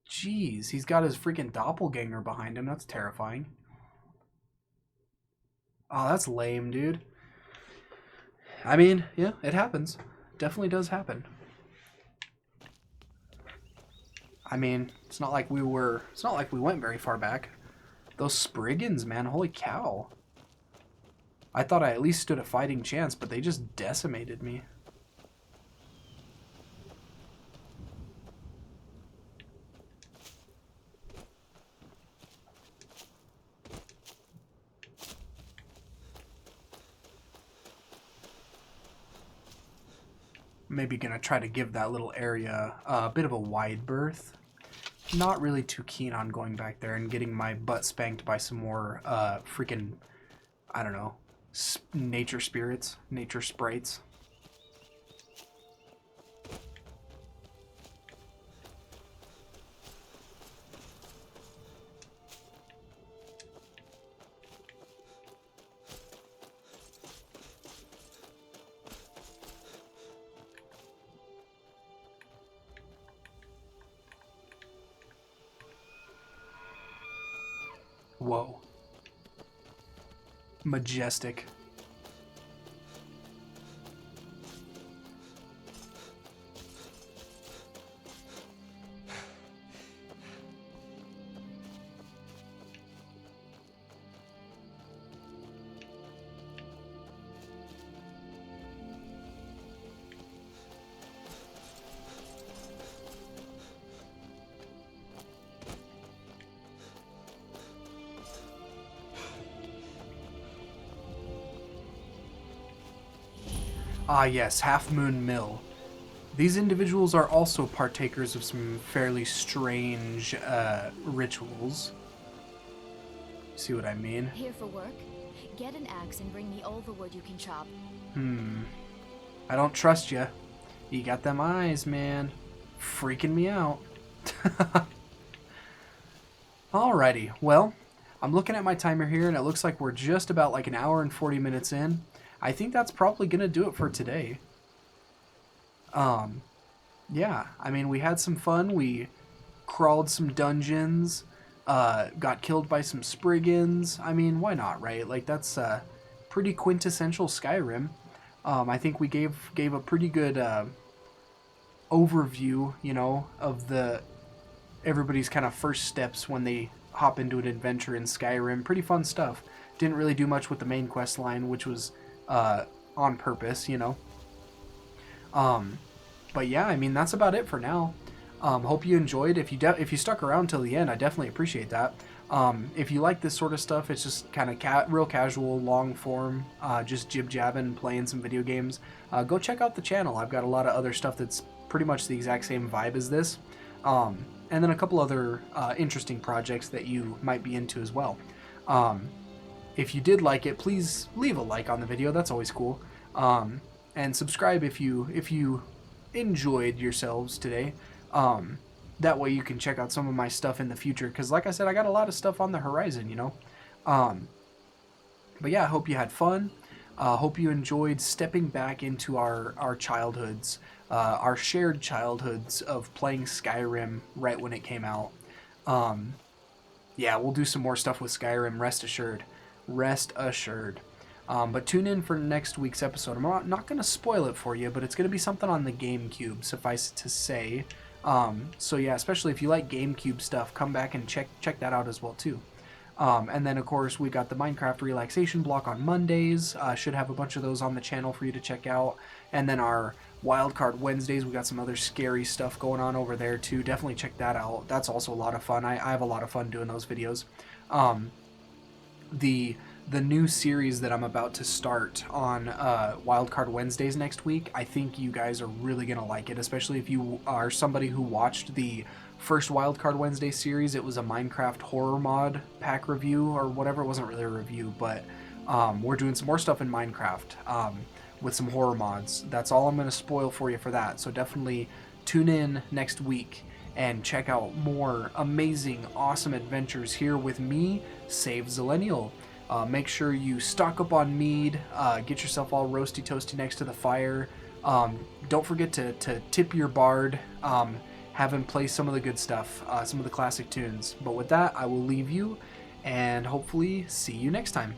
Jeez, he's got his freaking doppelganger behind him. That's terrifying. Oh, that's lame, dude. I mean, yeah, it happens. Definitely does happen. I mean, it's not like we went very far back. Those Spriggans, man, holy cow. I thought I at least stood a fighting chance, but they just decimated me. Maybe gonna try to give that little area a bit of a wide berth. Not really too keen on going back there and getting my butt spanked by some more freaking, I don't know, nature spirits, nature sprites. Whoa. Majestic. Ah yes, Half Moon Mill. These individuals are also partakers of some fairly strange rituals. See what I mean? Here for work? Get an axe and bring me all the wood you can chop. I don't trust you. You got them eyes, man. Freaking me out. Alrighty, well, I'm looking at my timer here and it looks like we're just about like an hour and 40 minutes in. I think that's probably going to do it for today. Yeah, I mean, we had some fun. We crawled some dungeons, got killed by some Spriggans. I mean, why not, right? Like, that's pretty quintessential Skyrim. I think we gave a pretty good overview, you know, of everybody's kind of first steps when they hop into an adventure in Skyrim. Pretty fun stuff. Didn't really do much with the main quest line, which was on purpose, you know. But yeah, I mean, that's about it for now. Hope you enjoyed. If you stuck around till the end, I definitely appreciate that. If you like this sort of stuff, it's just kind of real casual, long form, just jib-jabbing, playing some video games, go check out the channel. I've got a lot of other stuff that's pretty much the exact same vibe as this. And then a couple other interesting projects that you might be into as well. If you did like it, please leave a like on the video. That's always cool. And subscribe if you enjoyed yourselves today. That way you can check out some of my stuff in the future. Because like I said, I got a lot of stuff on the horizon, you know. But yeah, I hope you had fun. Hope you enjoyed stepping back into our childhoods. Our shared childhoods of playing Skyrim right when it came out. Yeah, we'll do some more stuff with Skyrim, rest assured. Rest assured. But tune in for next week's episode. I'm not going to spoil it for you, but it's going to be something on the GameCube, suffice it to say. So yeah, especially if you like GameCube stuff, come back and check that out as well too. And then of course we got the Minecraft relaxation block on Mondays. Should have a bunch of those on the channel for you to check out. And then our Wildcard Wednesdays, we got some other scary stuff going on over there too. Definitely check that out. That's also a lot of fun. I have a lot of fun doing those videos. The new series that I'm about to start on Wildcard Wednesdays next week, I think you guys are really going to like it, especially if you are somebody who watched the first Wildcard Wednesday series. It was a Minecraft horror mod pack review or whatever. It wasn't really a review, but we're doing some more stuff in Minecraft with some horror mods. That's all I'm going to spoil for you for that, so definitely tune in next week and check out more amazing, awesome adventures here with me, Save Zillennial. Make sure you stock up on mead, get yourself all roasty toasty next to the fire. Don't forget to tip your bard. have him play some of the good stuff, some of the classic tunes. But with that, I will leave you, and hopefully see you next time.